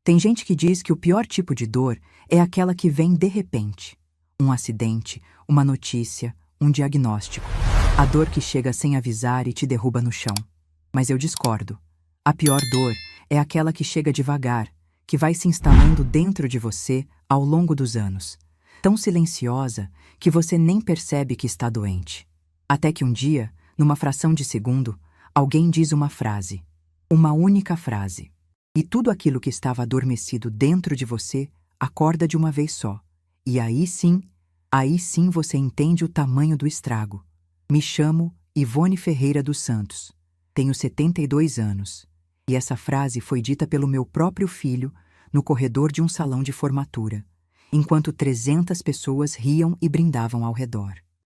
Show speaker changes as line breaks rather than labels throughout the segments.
Tem gente que diz que o pior tipo de dor é aquela que vem de repente. Um acidente, uma notícia, um diagnóstico. A dor que chega sem avisar e te derruba no chão. Mas eu discordo. A pior dor é aquela que chega devagar, que vai se instalando dentro de você ao longo dos anos. Tão silenciosa que você nem percebe que está doente. Até que um dia, numa fração de segundo, alguém diz uma frase. Uma única frase. E tudo aquilo que estava adormecido dentro de você acorda de uma vez só. E aí sim você entende o tamanho do estrago. Me chamo Ivone Ferreira dos Santos. Tenho 72 anos. E essa frase foi dita pelo meu próprio filho no corredor de um salão de formatura, enquanto 300 pessoas riam e brindavam ao redor.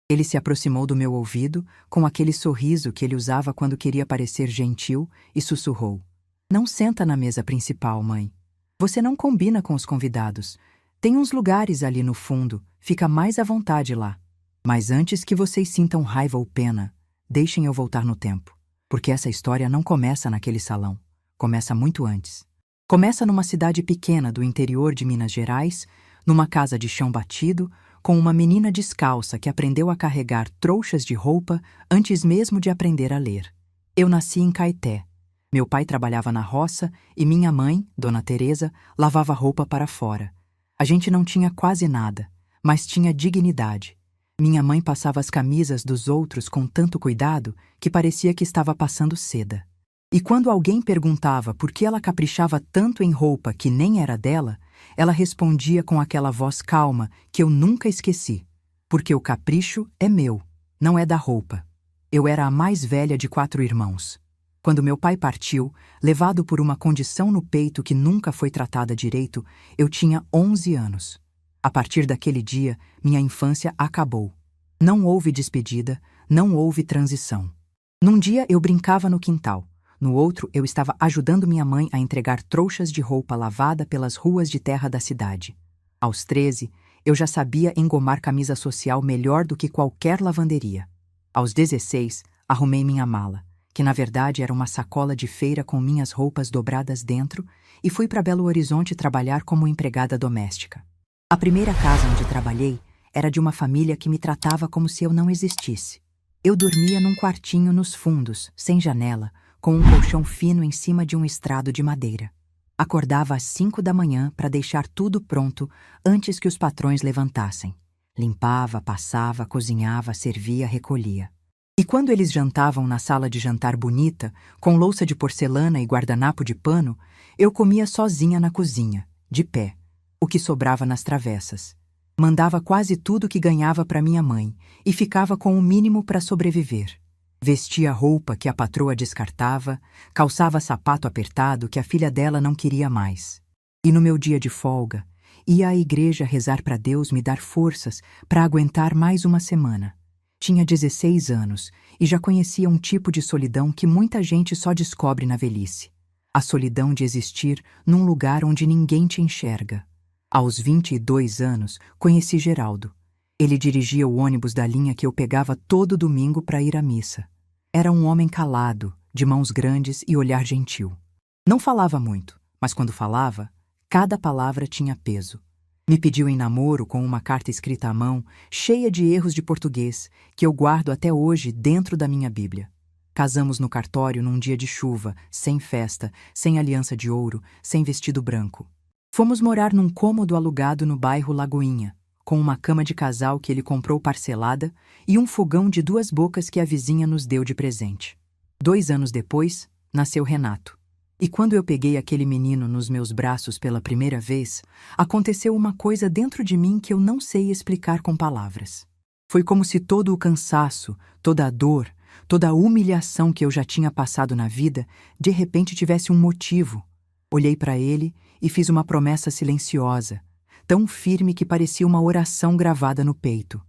Ele se aproximou do meu ouvido com aquele sorriso que ele usava quando queria parecer gentil e sussurrou. Não senta na mesa principal, mãe. Você não combina com os convidados. Tem uns lugares ali no fundo, fica mais à vontade lá. Mas antes que vocês sintam raiva ou pena, deixem eu voltar no tempo. Porque essa história não começa naquele salão. Começa muito antes. Começa numa cidade pequena do interior de Minas Gerais, numa casa de chão batido, com uma menina descalça que aprendeu a carregar trouxas de roupa antes mesmo de aprender a ler. Eu nasci em Caeté. Meu pai trabalhava na roça e minha mãe, Dona Teresa, lavava roupa para fora. A gente não tinha quase nada, mas tinha dignidade. Minha mãe passava as camisas dos outros com tanto cuidado que parecia que estava passando seda. E quando alguém perguntava por que ela caprichava tanto em roupa que nem era dela, ela respondia com aquela voz calma que eu nunca esqueci. Porque o capricho é meu, não é da roupa. Eu era a mais velha de 4 irmãos. Quando meu pai partiu, levado por uma condição no peito que nunca foi tratada direito, eu tinha 11 anos. A partir daquele dia, minha infância acabou. Não houve despedida, não houve transição. Num dia eu brincava no quintal. No outro, eu estava ajudando minha mãe a entregar trouxas de roupa lavada pelas ruas de terra da cidade. Aos 13, eu já sabia engomar camisa social melhor do que qualquer lavanderia. Aos 16, arrumei minha mala, que na verdade era uma sacola de feira com minhas roupas dobradas dentro, e fui para Belo Horizonte trabalhar como empregada doméstica. A primeira casa onde trabalhei era de uma família que me tratava como se eu não existisse. Eu dormia num quartinho nos fundos, sem janela, com um colchão fino em cima de um estrado de madeira. Acordava às 5 da manhã para deixar tudo pronto antes que os patrões levantassem. Limpava, passava, cozinhava, servia, recolhia. E quando eles jantavam na sala de jantar bonita, com louça de porcelana e guardanapo de pano, eu comia sozinha na cozinha, de pé, o que sobrava nas travessas. Mandava quase tudo que ganhava para minha mãe e ficava com o mínimo para sobreviver. Vestia roupa que a patroa descartava, calçava sapato apertado que a filha dela não queria mais. E no meu dia de folga, ia à igreja rezar para Deus me dar forças para aguentar mais uma semana. Tinha 16 anos e já conhecia um tipo de solidão que muita gente só descobre na velhice. A solidão de existir num lugar onde ninguém te enxerga. Aos 22 anos, conheci Geraldo. Ele dirigia o ônibus da linha que eu pegava todo domingo para ir à missa. Era um homem calado, de mãos grandes e olhar gentil. Não falava muito, mas quando falava, cada palavra tinha peso. Me pediu em namoro com uma carta escrita à mão, cheia de erros de português, que eu guardo até hoje dentro da minha Bíblia. Casamos no cartório num dia de chuva, sem festa, sem aliança de ouro, sem vestido branco. Fomos morar num cômodo alugado no bairro Lagoinha, com uma cama de casal que ele comprou parcelada e um fogão de 2 bocas que a vizinha nos deu de presente. 2 anos depois, nasceu Renato. E quando eu peguei aquele menino nos meus braços pela primeira vez, aconteceu uma coisa dentro de mim que eu não sei explicar com palavras. Foi como se todo o cansaço, toda a dor, toda a humilhação que eu já tinha passado na vida, de repente tivesse um motivo. Olhei para ele e fiz uma promessa silenciosa, tão firme que parecia uma oração gravada no peito.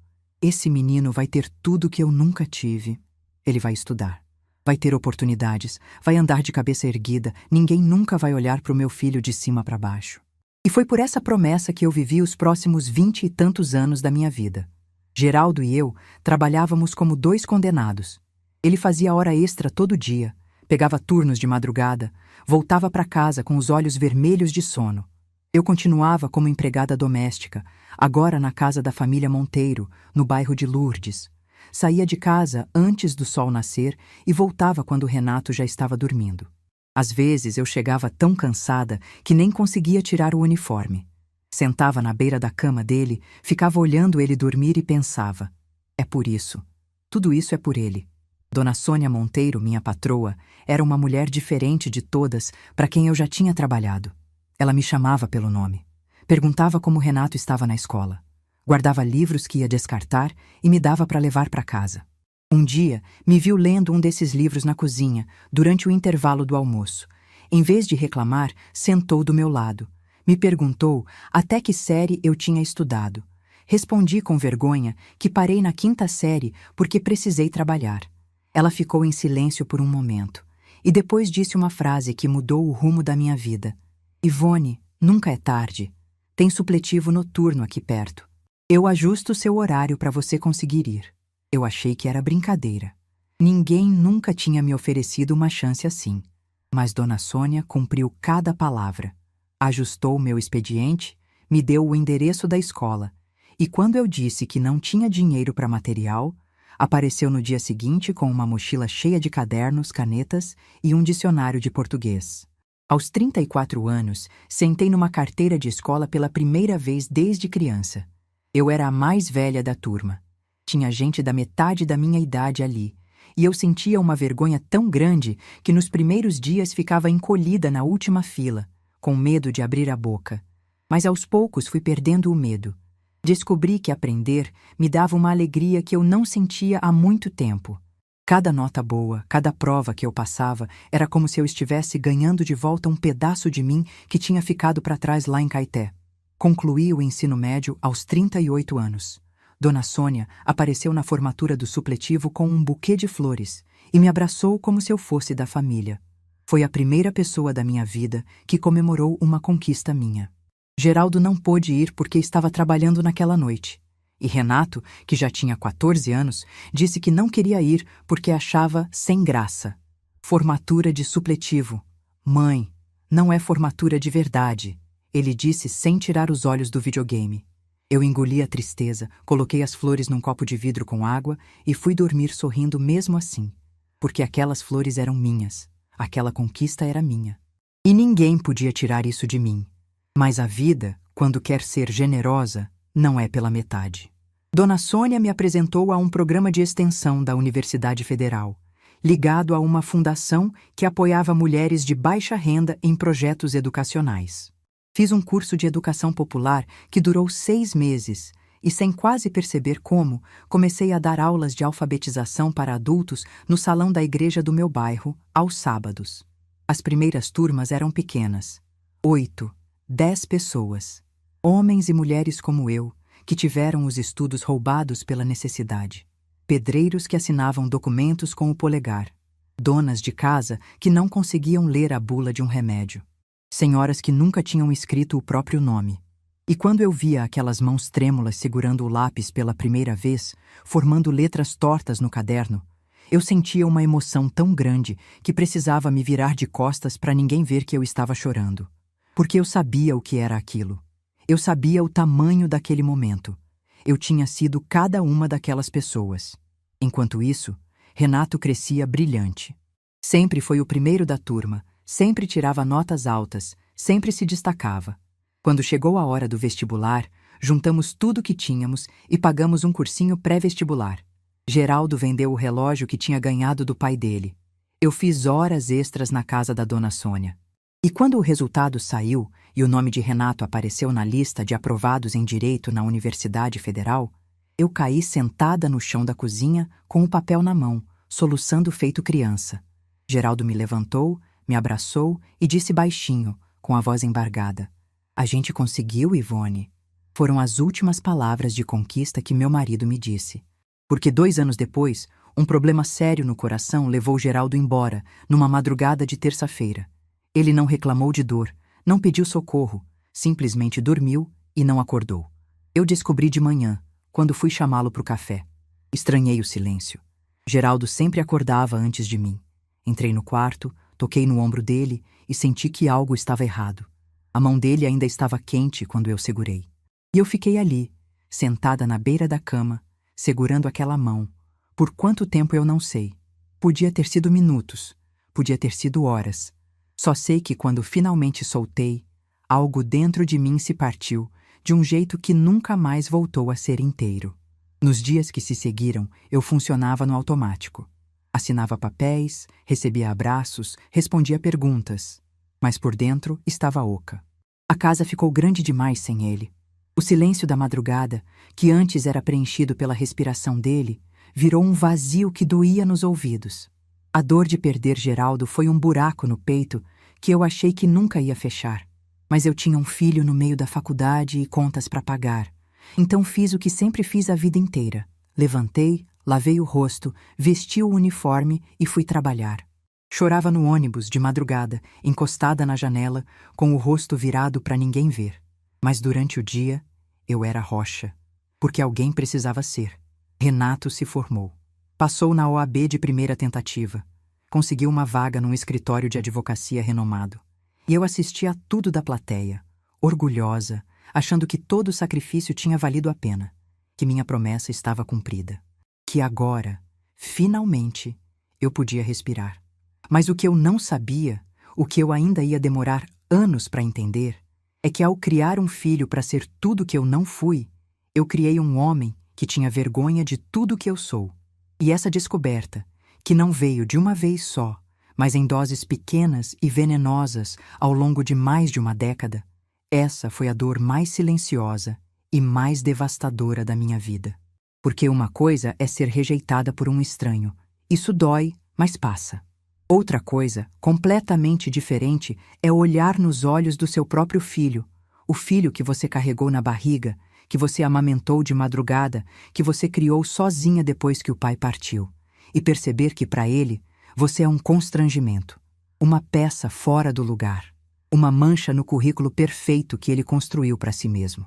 Esse menino vai ter tudo que eu nunca tive. Ele vai estudar. Vai ter oportunidades, vai andar de cabeça erguida, ninguém nunca vai olhar para o meu filho de cima para baixo. E foi por essa promessa que eu vivi os próximos 20 e tantos anos da minha vida. Geraldo e eu trabalhávamos como 2 condenados. Ele fazia hora extra todo dia, Pegava turnos de madrugada, voltava para casa com os olhos vermelhos de sono. Eu continuava como empregada doméstica, agora na casa da família Monteiro, no bairro de Lourdes. Saía de casa antes do sol nascer e voltava quando o Renato já estava dormindo. Às vezes eu chegava tão cansada que nem conseguia tirar o uniforme. Sentava na beira da cama dele, ficava olhando ele dormir e pensava: é por isso. Tudo isso é por ele. Dona Sônia Monteiro, minha patroa, era uma mulher diferente de todas para quem eu já tinha trabalhado. Ela me chamava pelo nome. Perguntava como Renato estava na escola. Guardava livros que ia descartar e me dava para levar para casa. Um dia, me viu lendo um desses livros na cozinha, durante o intervalo do almoço. Em vez de reclamar, sentou do meu lado. Me perguntou até que série eu tinha estudado. Respondi com vergonha que parei na 5ª série porque precisei trabalhar. Ela ficou em silêncio por um momento, e depois disse uma frase que mudou o rumo da minha vida. Ivone, nunca é tarde. Tem supletivo noturno aqui perto. Eu ajusto seu horário para você conseguir ir. Eu achei que era brincadeira. Ninguém nunca tinha me oferecido uma chance assim. Mas Dona Sônia cumpriu cada palavra. Ajustou meu expediente, me deu o endereço da escola, e quando eu disse que não tinha dinheiro para material, apareceu no dia seguinte com uma mochila cheia de cadernos, canetas e um dicionário de português. Aos 34 anos, sentei numa carteira de escola pela primeira vez desde criança. Eu era a mais velha da turma. Tinha gente da metade da minha idade ali, e eu sentia uma vergonha tão grande que nos primeiros dias ficava encolhida na última fila, com medo de abrir a boca. Mas aos poucos fui perdendo o medo. Descobri que aprender me dava uma alegria que eu não sentia há muito tempo. Cada nota boa, cada prova que eu passava, era como se eu estivesse ganhando de volta um pedaço de mim que tinha ficado para trás lá em Caeté. Concluí o ensino médio aos 38 anos. Dona Sônia apareceu na formatura do supletivo com um buquê de flores e me abraçou como se eu fosse da família. Foi a primeira pessoa da minha vida que comemorou uma conquista minha. Geraldo não pôde ir porque estava trabalhando naquela noite. E Renato, que já tinha 14 anos, disse que não queria ir porque achava sem graça. Formatura de supletivo. Mãe, não é formatura de verdade, ele disse sem tirar os olhos do videogame. Eu engoli a tristeza, coloquei as flores num copo de vidro com água e fui dormir sorrindo mesmo assim. Porque aquelas flores eram minhas. Aquela conquista era minha. E ninguém podia tirar isso de mim. Mas a vida, quando quer ser generosa, não é pela metade. Dona Sônia me apresentou a um programa de extensão da Universidade Federal, ligado a uma fundação que apoiava mulheres de baixa renda em projetos educacionais. Fiz um curso de educação popular que durou 6 meses e, sem quase perceber como, comecei a dar aulas de alfabetização para adultos no salão da igreja do meu bairro, aos sábados. As primeiras turmas eram pequenas. 8, 10 pessoas. Homens e mulheres como eu, que tiveram os estudos roubados pela necessidade. Pedreiros que assinavam documentos com o polegar. Donas de casa que não conseguiam ler a bula de um remédio. Senhoras que nunca tinham escrito o próprio nome. E quando eu via aquelas mãos trêmulas segurando o lápis pela primeira vez, formando letras tortas no caderno, eu sentia uma emoção tão grande que precisava me virar de costas para ninguém ver que eu estava chorando. Porque eu sabia o que era aquilo. Eu sabia o tamanho daquele momento. Eu tinha sido cada uma daquelas pessoas. Enquanto isso, Renato crescia brilhante. Sempre foi o primeiro da turma, sempre tirava notas altas, sempre se destacava. Quando chegou a hora do vestibular, juntamos tudo que tínhamos e pagamos um cursinho pré-vestibular. Geraldo vendeu o relógio que tinha ganhado do pai dele. Eu fiz horas extras na casa da Dona Sônia. E quando o resultado saiu e o nome de Renato apareceu na lista de aprovados em Direito na Universidade Federal, eu caí sentada no chão da cozinha com o papel na mão, soluçando feito criança. Geraldo me levantou, me abraçou e disse baixinho, com a voz embargada: "A gente conseguiu, Ivone." Foram as últimas palavras de conquista que meu marido me disse. Porque 2 anos depois, um problema sério no coração levou Geraldo embora, numa madrugada de terça-feira. Ele não reclamou de dor, não pediu socorro, simplesmente dormiu e não acordou. Eu descobri de manhã, quando fui chamá-lo para o café. Estranhei o silêncio. Geraldo sempre acordava antes de mim. Entrei no quarto, toquei no ombro dele e senti que algo estava errado. A mão dele ainda estava quente quando eu segurei. E eu fiquei ali, sentada na beira da cama, segurando aquela mão. Por quanto tempo eu não sei. Podia ter sido minutos, podia ter sido horas. Só sei que quando finalmente soltei, algo dentro de mim se partiu de um jeito que nunca mais voltou a ser inteiro. Nos dias que se seguiram, eu funcionava no automático. Assinava papéis, recebia abraços, respondia perguntas. Mas por dentro estava oca. A casa ficou grande demais sem ele. O silêncio da madrugada, que antes era preenchido pela respiração dele, virou um vazio que doía nos ouvidos. A dor de perder Geraldo foi um buraco no peito que eu achei que nunca ia fechar. Mas eu tinha um filho no meio da faculdade e contas para pagar. Então fiz o que sempre fiz a vida inteira. Levantei, lavei o rosto, vesti o uniforme e fui trabalhar. Chorava no ônibus, de madrugada, encostada na janela, com o rosto virado para ninguém ver. Mas durante o dia, eu era rocha. Porque alguém precisava ser. Renato se formou. Passou na OAB de primeira tentativa. Conseguiu uma vaga num escritório de advocacia renomado. E eu assistia a tudo da plateia, orgulhosa, achando que todo o sacrifício tinha valido a pena, que minha promessa estava cumprida, que agora, finalmente, eu podia respirar. Mas o que eu não sabia, o que eu ainda ia demorar anos para entender, é que ao criar um filho para ser tudo que eu não fui, eu criei um homem que tinha vergonha de tudo que eu sou. E essa descoberta, que não veio de uma vez só, mas em doses pequenas e venenosas ao longo de mais de uma década, essa foi a dor mais silenciosa e mais devastadora da minha vida. Porque uma coisa é ser rejeitada por um estranho. Isso dói, mas passa. Outra coisa, completamente diferente, é olhar nos olhos do seu próprio filho, o filho que você carregou na barriga, que você amamentou de madrugada, que você criou sozinha depois que o pai partiu, e perceber que para ele, você é um constrangimento, uma peça fora do lugar, uma mancha no currículo perfeito que ele construiu para si mesmo.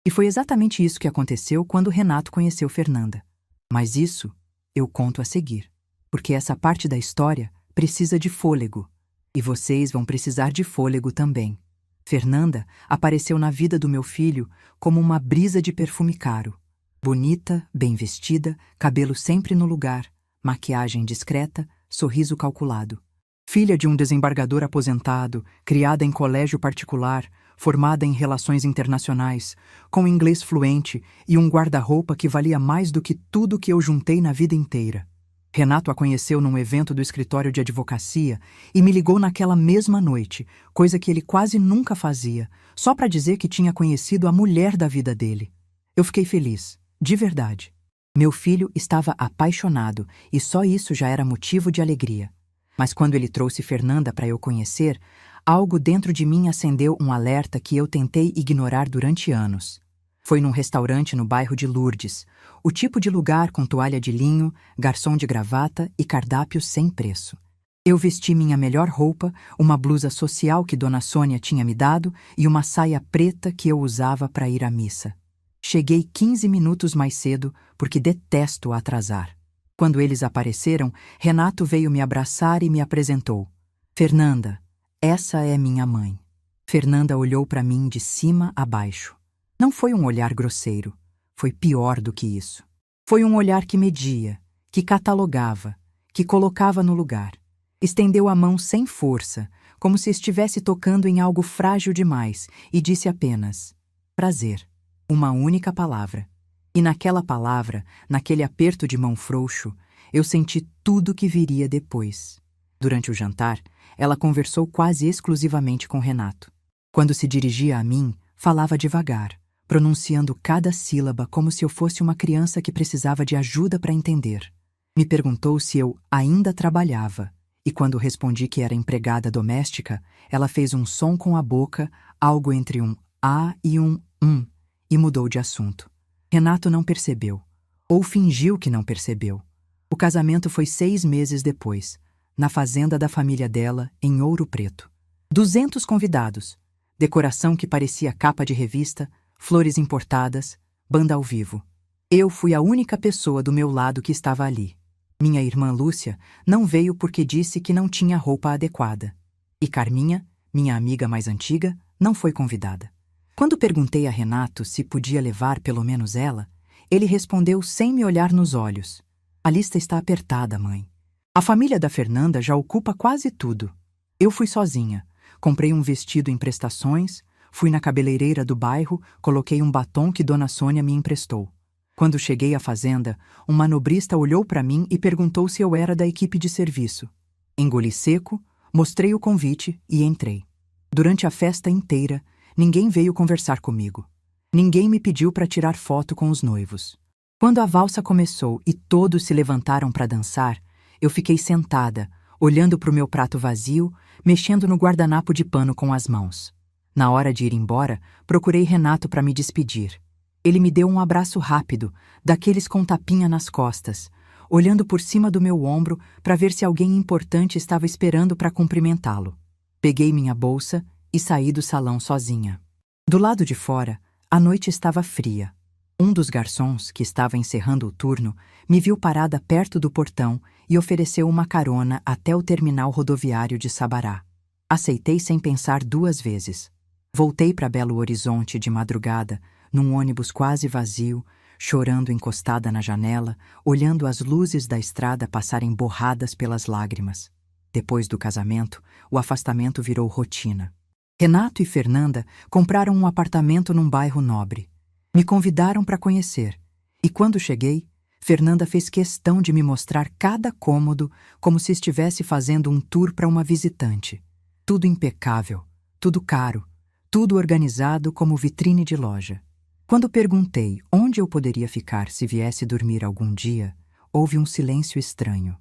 E foi exatamente isso que aconteceu quando Renato conheceu Fernanda. Mas isso eu conto a seguir, porque essa parte da história precisa de fôlego, e vocês vão precisar de fôlego também. Fernanda apareceu na vida do meu filho como uma brisa de perfume caro, bonita, bem vestida, cabelo sempre no lugar, maquiagem discreta, sorriso calculado. Filha de um desembargador aposentado, criada em colégio particular, formada em relações internacionais, com inglês fluente e um guarda-roupa que valia mais do que tudo que eu juntei na vida inteira. Renato a conheceu num evento do escritório de advocacia e me ligou naquela mesma noite, coisa que ele quase nunca fazia, só para dizer que tinha conhecido a mulher da vida dele. Eu fiquei feliz, de verdade. Meu filho estava apaixonado e só isso já era motivo de alegria. Mas quando ele trouxe Fernanda para eu conhecer, algo dentro de mim acendeu um alerta que eu tentei ignorar durante anos. Foi num restaurante no bairro de Lourdes, o tipo de lugar com toalha de linho, garçom de gravata e cardápio sem preço. Eu vesti minha melhor roupa, uma blusa social que Dona Sônia tinha me dado e uma saia preta que eu usava para ir à missa. Cheguei 15 minutos mais cedo porque detesto atrasar. Quando eles apareceram, Renato veio me abraçar e me apresentou. Fernanda, essa é minha mãe. Fernanda olhou para mim de cima a baixo. Não foi um olhar grosseiro, foi pior do que isso. Foi um olhar que media, que catalogava, que colocava no lugar. Estendeu a mão sem força, como se estivesse tocando em algo frágil demais, e disse apenas, prazer. Uma única palavra. E naquela palavra, naquele aperto de mão frouxo, eu senti tudo que viria depois. Durante o jantar, ela conversou quase exclusivamente com Renato. Quando se dirigia a mim, falava devagar, pronunciando cada sílaba como se eu fosse uma criança que precisava de ajuda para entender. Me perguntou se eu ainda trabalhava, e quando respondi que era empregada doméstica, ela fez um som com a boca, algo entre um A e um e mudou de assunto. Renato não percebeu, ou fingiu que não percebeu. O casamento foi 6 meses depois, na fazenda da família dela, em Ouro Preto. 200 convidados, decoração que parecia capa de revista, flores importadas, banda ao vivo. Eu fui a única pessoa do meu lado que estava ali. Minha irmã Lúcia não veio porque disse que não tinha roupa adequada. E Carminha, minha amiga mais antiga, não foi convidada. Quando perguntei a Renato se podia levar pelo menos ela, ele respondeu sem me olhar nos olhos: "A lista está apertada, mãe. A família da Fernanda já ocupa quase tudo. Eu fui sozinha, comprei um vestido em prestações, fui na cabeleireira do bairro, coloquei um batom que Dona Sônia me emprestou. Quando cheguei à fazenda, um manobrista olhou para mim e perguntou se eu era da equipe de serviço. Engoli seco, mostrei o convite e entrei. Durante a festa inteira, ninguém veio conversar comigo. Ninguém me pediu para tirar foto com os noivos. Quando a valsa começou e todos se levantaram para dançar, eu fiquei sentada, olhando para o meu prato vazio, mexendo no guardanapo de pano com as mãos. Na hora de ir embora, procurei Renato para me despedir. Ele me deu um abraço rápido, daqueles com tapinha nas costas, olhando por cima do meu ombro para ver se alguém importante estava esperando para cumprimentá-lo. Peguei minha bolsa e saí do salão sozinha. Do lado de fora, a noite estava fria. Um dos garçons, que estava encerrando o turno, me viu parada perto do portão e ofereceu uma carona até o terminal rodoviário de Sabará. Aceitei sem pensar 2 vezes. Voltei para Belo Horizonte de madrugada, num ônibus quase vazio, chorando encostada na janela, olhando as luzes da estrada passarem borradas pelas lágrimas. Depois do casamento, o afastamento virou rotina. Renato e Fernanda compraram um apartamento num bairro nobre. Me convidaram para conhecer, e quando cheguei, Fernanda fez questão de me mostrar cada cômodo como se estivesse fazendo um tour para uma visitante. Tudo impecável, tudo caro, tudo organizado como vitrine de loja. Quando perguntei onde eu poderia ficar se viesse dormir algum dia, houve um silêncio estranho.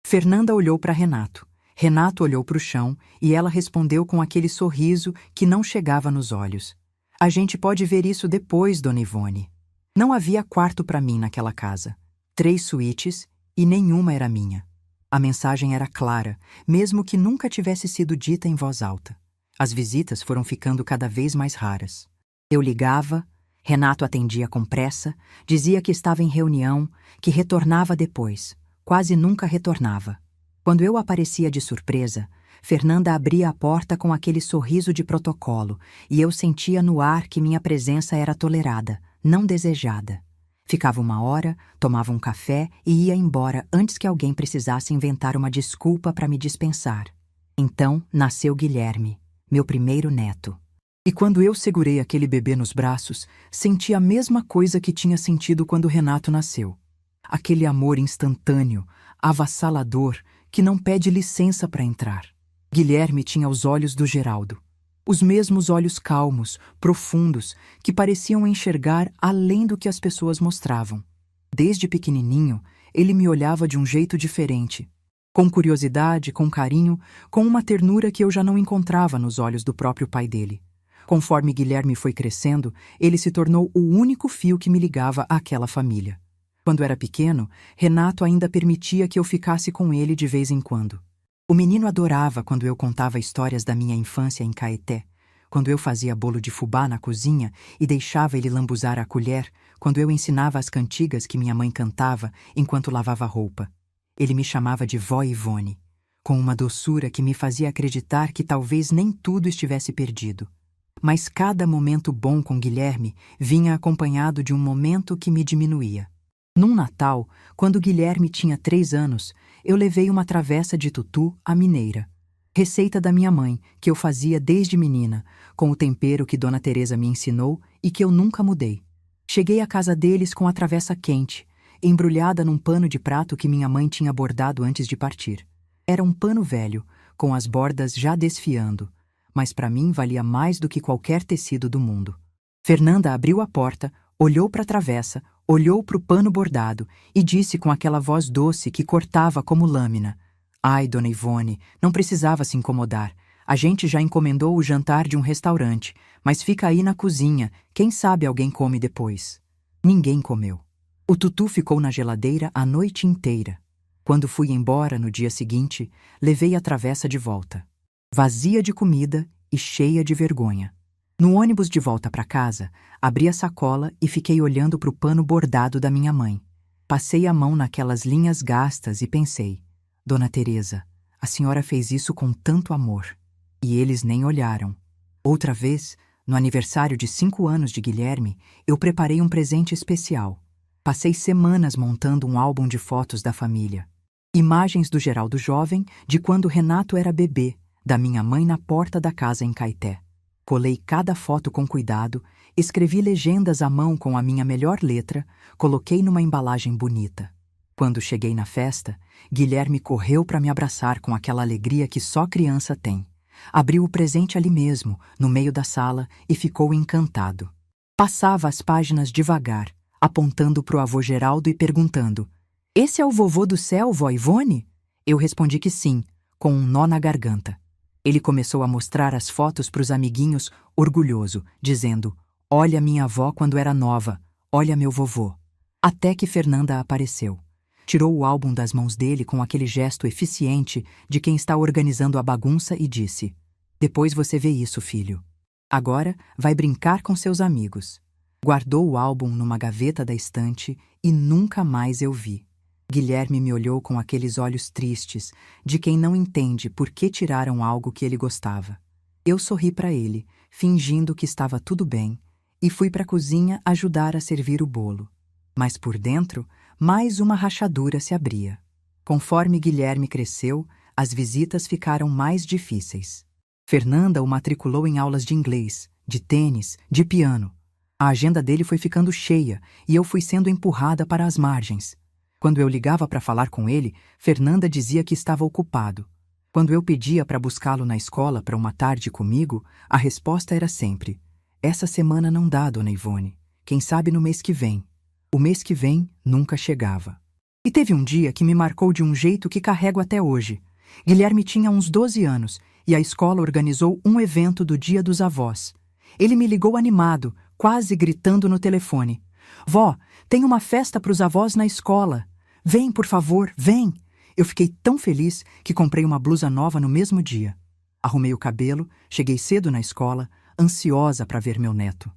Fernanda olhou para Renato. Renato olhou para o chão e ela respondeu com aquele sorriso que não chegava nos olhos. "A gente pode ver isso depois, Dona Ivone." Não havia quarto para mim naquela casa. 3 suítes e nenhuma era minha. A mensagem era clara, mesmo que nunca tivesse sido dita em voz alta. As visitas foram ficando cada vez mais raras. Eu ligava, Renato atendia com pressa, dizia que estava em reunião, que retornava depois. Quase nunca retornava. Quando eu aparecia de surpresa, Fernanda abria a porta com aquele sorriso de protocolo e eu sentia no ar que minha presença era tolerada, não desejada. Ficava 1 hora, tomava um café e ia embora antes que alguém precisasse inventar uma desculpa para me dispensar. Então nasceu Guilherme, meu primeiro neto. E quando eu segurei aquele bebê nos braços, senti a mesma coisa que tinha sentido quando Renato nasceu. Aquele amor instantâneo, avassalador, que não pede licença para entrar. Guilherme tinha os olhos do Geraldo. Os mesmos olhos calmos, profundos, que pareciam enxergar além do que as pessoas mostravam. Desde pequenininho, ele me olhava de um jeito diferente. Com curiosidade, com carinho, com uma ternura que eu já não encontrava nos olhos do próprio pai dele. Conforme Guilherme foi crescendo, ele se tornou o único fio que me ligava àquela família. Quando era pequeno, Renato ainda permitia que eu ficasse com ele de vez em quando. O menino adorava quando eu contava histórias da minha infância em Caeté, quando eu fazia bolo de fubá na cozinha e deixava ele lambuzar a colher, quando eu ensinava as cantigas que minha mãe cantava enquanto lavava roupa. Ele me chamava de Vó Ivone, com uma doçura que me fazia acreditar que talvez nem tudo estivesse perdido. Mas cada momento bom com Guilherme vinha acompanhado de um momento que me diminuía. Num Natal, quando Guilherme tinha 3 anos, eu levei uma travessa de tutu à mineira. Receita da minha mãe, que eu fazia desde menina, com o tempero que Dona Teresa me ensinou e que eu nunca mudei. Cheguei à casa deles com a travessa quente, embrulhada num pano de prato que minha mãe tinha bordado antes de partir. Era um pano velho, com as bordas já desfiando, mas para mim valia mais do que qualquer tecido do mundo. Fernanda abriu a porta, olhou para a travessa, olhou para o pano bordado e disse com aquela voz doce que cortava como lâmina: "Ai, Dona Ivone, não precisava se incomodar. A gente já encomendou o jantar de um restaurante, mas fica aí na cozinha, quem sabe alguém come depois." Ninguém comeu. O tutu ficou na geladeira a noite inteira. Quando fui embora no dia seguinte, levei a travessa de volta, vazia de comida e cheia de vergonha. No ônibus de volta para casa, abri a sacola e fiquei olhando para o pano bordado da minha mãe. Passei a mão naquelas linhas gastas e pensei: Dona Teresa, a senhora fez isso com tanto amor. E eles nem olharam. Outra vez, no aniversário de 5 anos de Guilherme, eu preparei um presente especial. Passei semanas montando um álbum de fotos da família. Imagens do Geraldo jovem, de quando Renato era bebê, da minha mãe na porta da casa em Caeté. Colei cada foto com cuidado, escrevi legendas à mão com a minha melhor letra, coloquei numa embalagem bonita. Quando cheguei na festa, Guilherme correu para me abraçar com aquela alegria que só criança tem. Abriu o presente ali mesmo, no meio da sala, e ficou encantado. Passava as páginas devagar, apontando para o avô Geraldo e perguntando: "Esse é o vovô do céu, vó Ivone?" Eu respondi que sim, com um nó na garganta. Ele começou a mostrar as fotos para os amiguinhos, orgulhoso, dizendo: "Olha minha avó quando era nova, olha meu vovô." Até que Fernanda apareceu. Tirou o álbum das mãos dele com aquele gesto eficiente de quem está organizando a bagunça e disse: "Depois você vê isso, filho. Agora vai brincar com seus amigos." Guardou o álbum numa gaveta da estante e nunca mais eu vi. Guilherme me olhou com aqueles olhos tristes, de quem não entende por que tiraram algo que ele gostava. Eu sorri para ele, fingindo que estava tudo bem, e fui para a cozinha ajudar a servir o bolo. Mas por dentro, mais uma rachadura se abria. Conforme Guilherme cresceu, as visitas ficaram mais difíceis. Fernanda o matriculou em aulas de inglês, de tênis, de piano. A agenda dele foi ficando cheia e eu fui sendo empurrada para as margens. Quando eu ligava para falar com ele, Fernanda dizia que estava ocupado. Quando eu pedia para buscá-lo na escola para uma tarde comigo, a resposta era sempre: "Essa semana não dá, dona Ivone. Quem sabe no mês que vem." O mês que vem nunca chegava. E teve um dia que me marcou de um jeito que carrego até hoje. Guilherme tinha uns 12 anos e a escola organizou um evento do Dia dos Avós. Ele me ligou animado, quase gritando no telefone: "Vó, tem uma festa para os avós na escola. Vem, por favor, vem." Eu fiquei tão feliz que comprei uma blusa nova no mesmo dia. Arrumei o cabelo, cheguei cedo na escola, ansiosa para ver meu neto.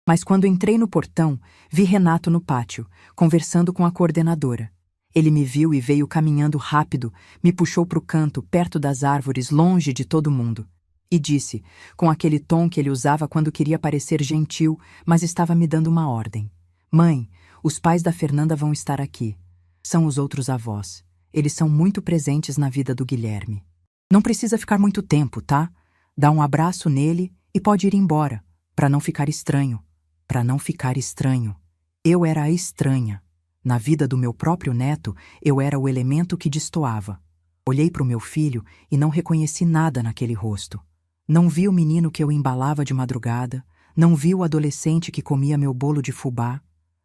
Mas quando entrei no portão, vi Renato no pátio, conversando com a coordenadora. Ele me viu e veio caminhando rápido, me puxou para o canto, perto das árvores, longe de todo mundo. E disse, com aquele tom que ele usava quando queria parecer gentil, mas estava me dando uma ordem: "Mãe, os pais da Fernanda vão estar aqui. São os outros avós. Eles são muito presentes na vida do Guilherme. Não precisa ficar muito tempo, tá? Dá um abraço nele e pode ir embora, para não ficar estranho." Para não ficar estranho. Eu era a estranha. Na vida do meu próprio neto, eu era o elemento que destoava. Olhei para o meu filho e não reconheci nada naquele rosto. Não vi o menino que eu embalava de madrugada, não vi o adolescente que comia meu bolo de fubá,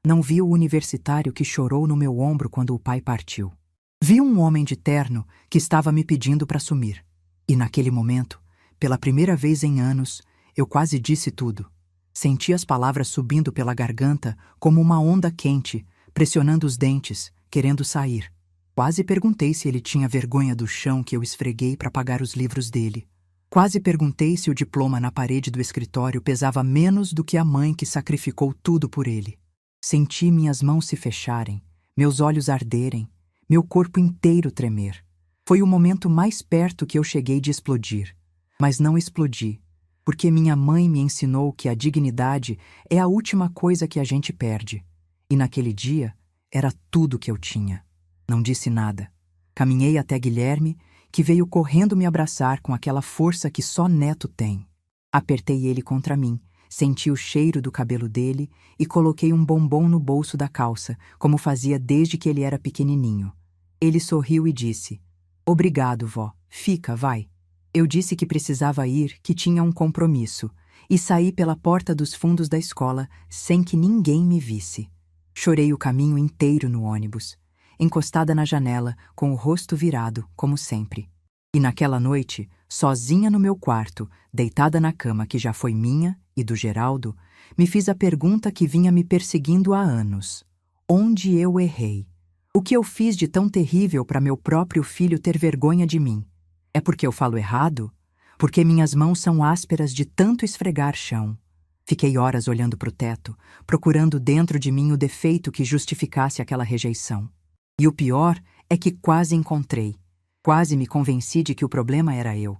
não vi o universitário que chorou no meu ombro quando o pai partiu. Vi um homem de terno que estava me pedindo para sumir. E naquele momento, pela primeira vez em anos, eu quase disse tudo. Senti as palavras subindo pela garganta como uma onda quente, pressionando os dentes, querendo sair. Quase perguntei se ele tinha vergonha do chão que eu esfreguei para pagar os livros dele. Quase perguntei se o diploma na parede do escritório pesava menos do que a mãe que sacrificou tudo por ele. Senti minhas mãos se fecharem, meus olhos arderem, meu corpo inteiro tremer. Foi o momento mais perto que eu cheguei de explodir. Mas não explodi. Porque minha mãe me ensinou que a dignidade é a última coisa que a gente perde. E naquele dia, era tudo que eu tinha. Não disse nada. Caminhei até Guilherme, que veio correndo me abraçar com aquela força que só neto tem. Apertei ele contra mim, senti o cheiro do cabelo dele e coloquei um bombom no bolso da calça, como fazia desde que ele era pequenininho. Ele sorriu e disse: "Obrigado, vó. Fica, vai." Eu disse que precisava ir, que tinha um compromisso, e saí pela porta dos fundos da escola sem que ninguém me visse. Chorei o caminho inteiro no ônibus, encostada na janela, com o rosto virado, como sempre. E naquela noite, sozinha no meu quarto, deitada na cama que já foi minha e do Geraldo, me fiz a pergunta que vinha me perseguindo há anos: onde eu errei? O que eu fiz de tão terrível para meu próprio filho ter vergonha de mim? É porque eu falo errado? Porque minhas mãos são ásperas de tanto esfregar chão? Fiquei horas olhando para o teto, procurando dentro de mim o defeito que justificasse aquela rejeição. E o pior é que quase encontrei. Quase me convenci de que o problema era eu.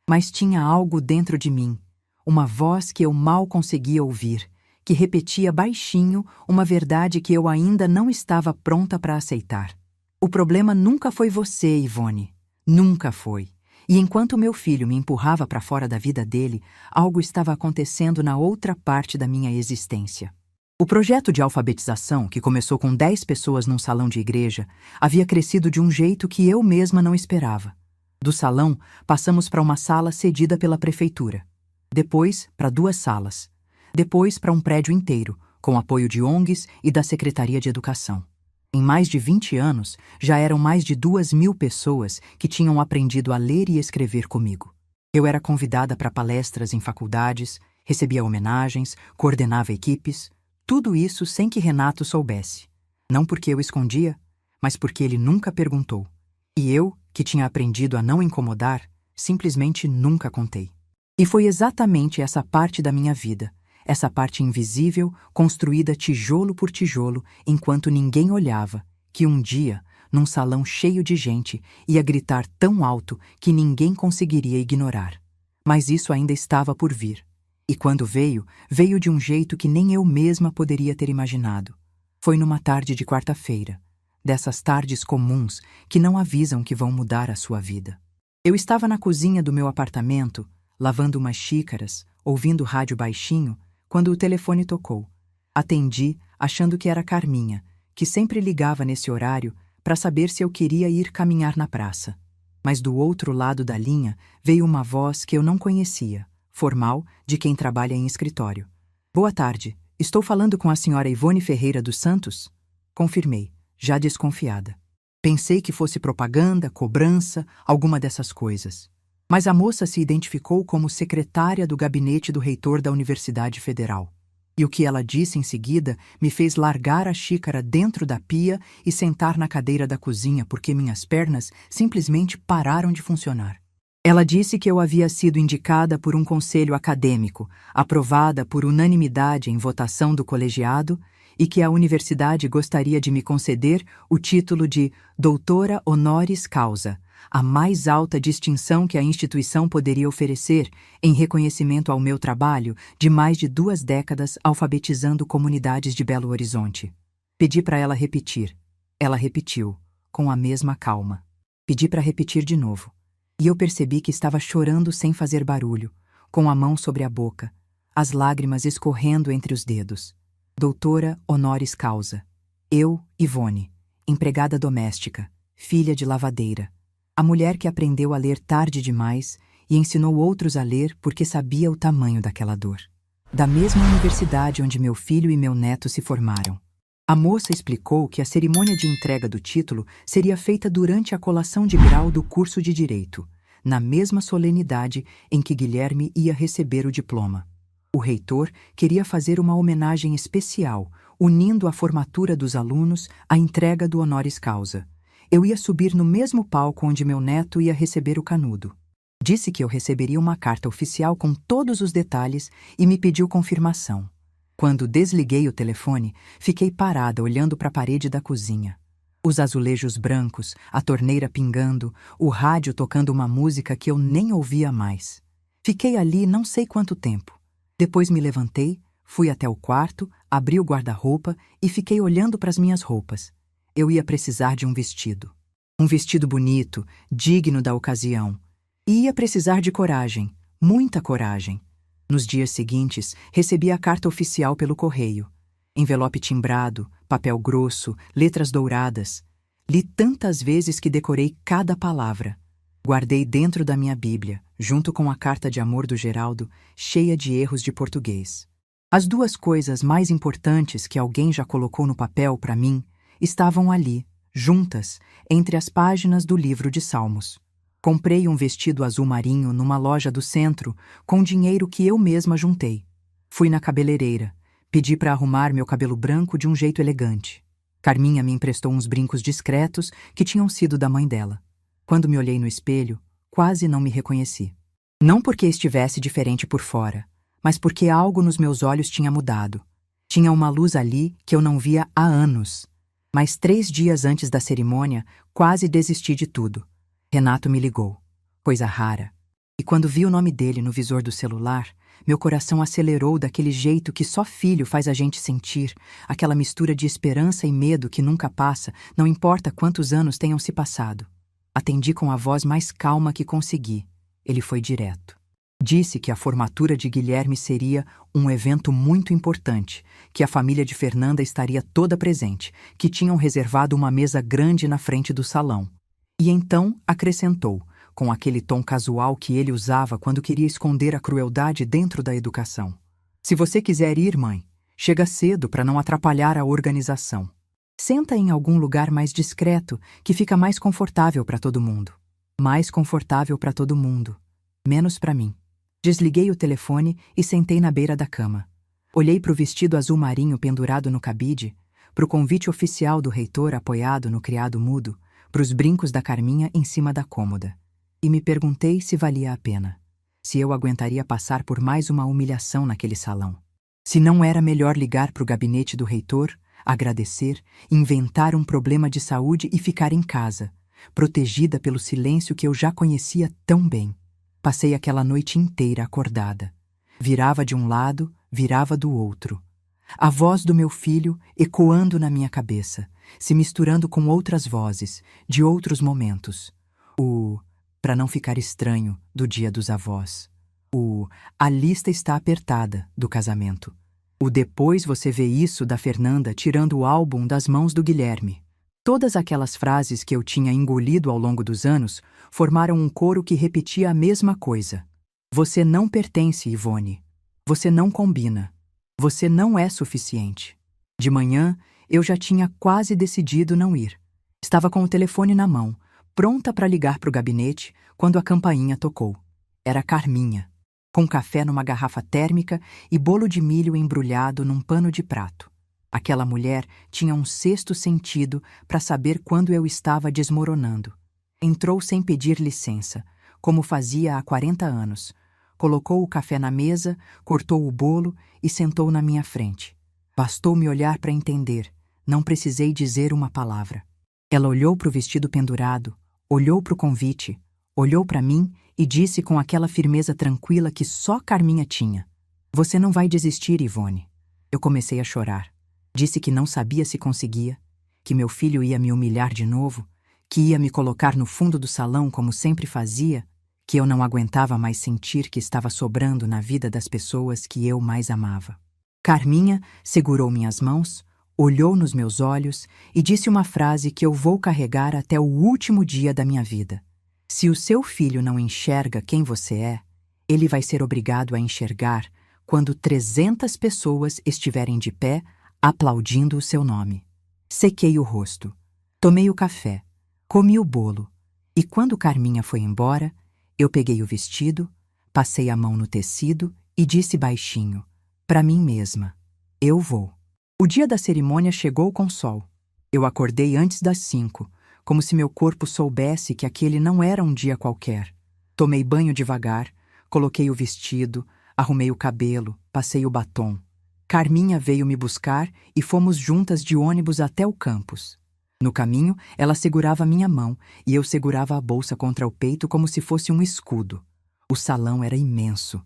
Mas tinha algo dentro de mim, uma voz que eu mal conseguia ouvir, que repetia baixinho uma verdade que eu ainda não estava pronta para aceitar. O problema nunca foi você, Ivone. Nunca foi. E enquanto meu filho me empurrava para fora da vida dele, algo estava acontecendo na outra parte da minha existência. O projeto de alfabetização, que começou com 10 pessoas num salão de igreja, havia crescido de um jeito que eu mesma não esperava. Do salão, passamos para uma sala cedida pela prefeitura. Depois, para 2 salas. Depois, para um prédio inteiro, com apoio de ONGs e da Secretaria de Educação. Em mais de 20 anos, já eram mais de 2.000 pessoas que tinham aprendido a ler e escrever comigo. Eu era convidada para palestras em faculdades, recebia homenagens, coordenava equipes, tudo isso sem que Renato soubesse. Não porque eu escondia, mas porque ele nunca perguntou. E eu, que tinha aprendido a não incomodar, simplesmente nunca contei. E foi exatamente essa parte da minha vida, essa parte invisível, construída tijolo por tijolo, enquanto ninguém olhava, que um dia, num salão cheio de gente, ia gritar tão alto que ninguém conseguiria ignorar. Mas isso ainda estava por vir. E quando veio, veio de um jeito que nem eu mesma poderia ter imaginado. Foi numa tarde de quarta-feira, dessas tardes comuns que não avisam que vão mudar a sua vida. Eu estava na cozinha do meu apartamento, lavando umas xícaras, ouvindo rádio baixinho, quando o telefone tocou. Atendi, achando que era Carminha, que sempre ligava nesse horário para saber se eu queria ir caminhar na praça. Mas do outro lado da linha veio uma voz que eu não conhecia, formal, de quem trabalha em escritório. Boa tarde, estou falando com a senhora Ivone Ferreira dos Santos? Confirmei, já desconfiada. Pensei que fosse propaganda, cobrança, alguma dessas coisas. Mas a moça se identificou como secretária do gabinete do reitor da Universidade Federal. E o que ela disse em seguida me fez largar a xícara dentro da pia e sentar na cadeira da cozinha porque minhas pernas simplesmente pararam de funcionar. Ela disse que eu havia sido indicada por um conselho acadêmico, aprovada por unanimidade em votação do colegiado, e que a universidade gostaria de me conceder o título de doutora honoris causa, a mais alta distinção que a instituição poderia oferecer em reconhecimento ao meu trabalho de mais de 2 décadas alfabetizando comunidades de Belo Horizonte. Pedi para ela repetir. Ela repetiu, com a mesma calma. Pedi para repetir de novo. E eu percebi que estava chorando sem fazer barulho, com a mão sobre a boca, as lágrimas escorrendo entre os dedos. Doutora honoris causa. Eu, Ivone, empregada doméstica, filha de lavadeira. A mulher que aprendeu a ler tarde demais e ensinou outros a ler porque sabia o tamanho daquela dor. Da mesma universidade onde meu filho e meu neto se formaram. A moça explicou que a cerimônia de entrega do título seria feita durante a colação de grau do curso de Direito, na mesma solenidade em que Guilherme ia receber o diploma. O reitor queria fazer uma homenagem especial, unindo a formatura dos alunos à entrega do honoris causa. Eu ia subir no mesmo palco onde meu neto ia receber o canudo. Disse que eu receberia uma carta oficial com todos os detalhes e me pediu confirmação. Quando desliguei o telefone, fiquei parada olhando para a parede da cozinha. Os azulejos brancos, a torneira pingando, o rádio tocando uma música que eu nem ouvia mais. Fiquei ali não sei quanto tempo. Depois me levantei, fui até o quarto, abri o guarda-roupa e fiquei olhando para as minhas roupas. Eu ia precisar de um vestido. Um vestido bonito, digno da ocasião. E ia precisar de coragem, muita coragem. Nos dias seguintes, recebi a carta oficial pelo correio. Envelope timbrado, papel grosso, letras douradas. Li tantas vezes que decorei cada palavra. Guardei dentro da minha Bíblia, junto com a carta de amor do Geraldo, cheia de erros de português. As 2 coisas mais importantes que alguém já colocou no papel para mim estavam ali, juntas, entre as páginas do livro de Salmos. Comprei um vestido azul marinho numa loja do centro com dinheiro que eu mesma juntei. Fui na cabeleireira, pedi para arrumar meu cabelo branco de um jeito elegante. Carminha me emprestou uns brincos discretos que tinham sido da mãe dela. Quando me olhei no espelho, quase não me reconheci. Não porque estivesse diferente por fora, mas porque algo nos meus olhos tinha mudado. Tinha uma luz ali que eu não via há anos. Mas 3 dias antes da cerimônia, quase desisti de tudo. Renato me ligou. Coisa rara. E quando vi o nome dele no visor do celular, meu coração acelerou daquele jeito que só filho faz a gente sentir, aquela mistura de esperança e medo que nunca passa, não importa quantos anos tenham se passado. Atendi com a voz mais calma que consegui. Ele foi direto. Disse que a formatura de Guilherme seria um evento muito importante, que a família de Fernanda estaria toda presente, que tinham reservado uma mesa grande na frente do salão. E então acrescentou, com aquele tom casual que ele usava quando queria esconder a crueldade dentro da educação. Se você quiser ir, mãe, chega cedo para não atrapalhar a organização. Senta em algum lugar mais discreto, que fica mais confortável para todo mundo. Mais confortável para todo mundo. Menos para mim. Desliguei o telefone e sentei na beira da cama. Olhei para o vestido azul marinho pendurado no cabide, para o convite oficial do reitor apoiado no criado mudo, para os brincos da Carminha em cima da cômoda. E me perguntei se valia a pena. Se eu aguentaria passar por mais uma humilhação naquele salão. Se não era melhor ligar para o gabinete do reitor, agradecer, inventar um problema de saúde e ficar em casa, protegida pelo silêncio que eu já conhecia tão bem. Passei aquela noite inteira acordada. Virava de um lado, virava do outro. A voz do meu filho ecoando na minha cabeça, se misturando com outras vozes, de outros momentos. Para não ficar estranho, do dia dos avós. A lista está apertada, do casamento. Depois você vê isso da Fernanda tirando o álbum das mãos do Guilherme. Todas aquelas frases que eu tinha engolido ao longo dos anos formaram um coro que repetia a mesma coisa. Você não pertence, Ivone. Você não combina. Você não é suficiente. De manhã, eu já tinha quase decidido não ir. Estava com o telefone na mão, pronta para ligar para o gabinete, quando a campainha tocou. Era Carminha, com café numa garrafa térmica e bolo de milho embrulhado num pano de prato. Aquela mulher tinha um sexto sentido para saber quando eu estava desmoronando. Entrou sem pedir licença, como fazia há 40 anos. Colocou o café na mesa, cortou o bolo e sentou na minha frente. Bastou me olhar para entender, não precisei dizer uma palavra. Ela olhou para o vestido pendurado, olhou para o convite, olhou para mim e disse com aquela firmeza tranquila que só Carminha tinha. Você não vai desistir, Ivone. Eu comecei a chorar. Disse que não sabia se conseguia, que meu filho ia me humilhar de novo, que ia me colocar no fundo do salão como sempre fazia, que eu não aguentava mais sentir que estava sobrando na vida das pessoas que eu mais amava. Carminha segurou minhas mãos, olhou nos meus olhos e disse uma frase que eu vou carregar até o último dia da minha vida. Se o seu filho não enxerga quem você é, ele vai ser obrigado a enxergar quando 300 pessoas estiverem de pé aplaudindo o seu nome. Sequei o rosto. Tomei o café. Comi o bolo. E quando Carminha foi embora, eu peguei o vestido, passei a mão no tecido e disse baixinho, para mim mesma, eu vou. O dia da cerimônia chegou com sol. Eu acordei antes das 5, como se meu corpo soubesse que aquele não era um dia qualquer. Tomei banho devagar, coloquei o vestido, arrumei o cabelo, passei o batom. Carminha veio me buscar e fomos juntas de ônibus até o campus. No caminho, ela segurava minha mão e eu segurava a bolsa contra o peito como se fosse um escudo. O salão era imenso.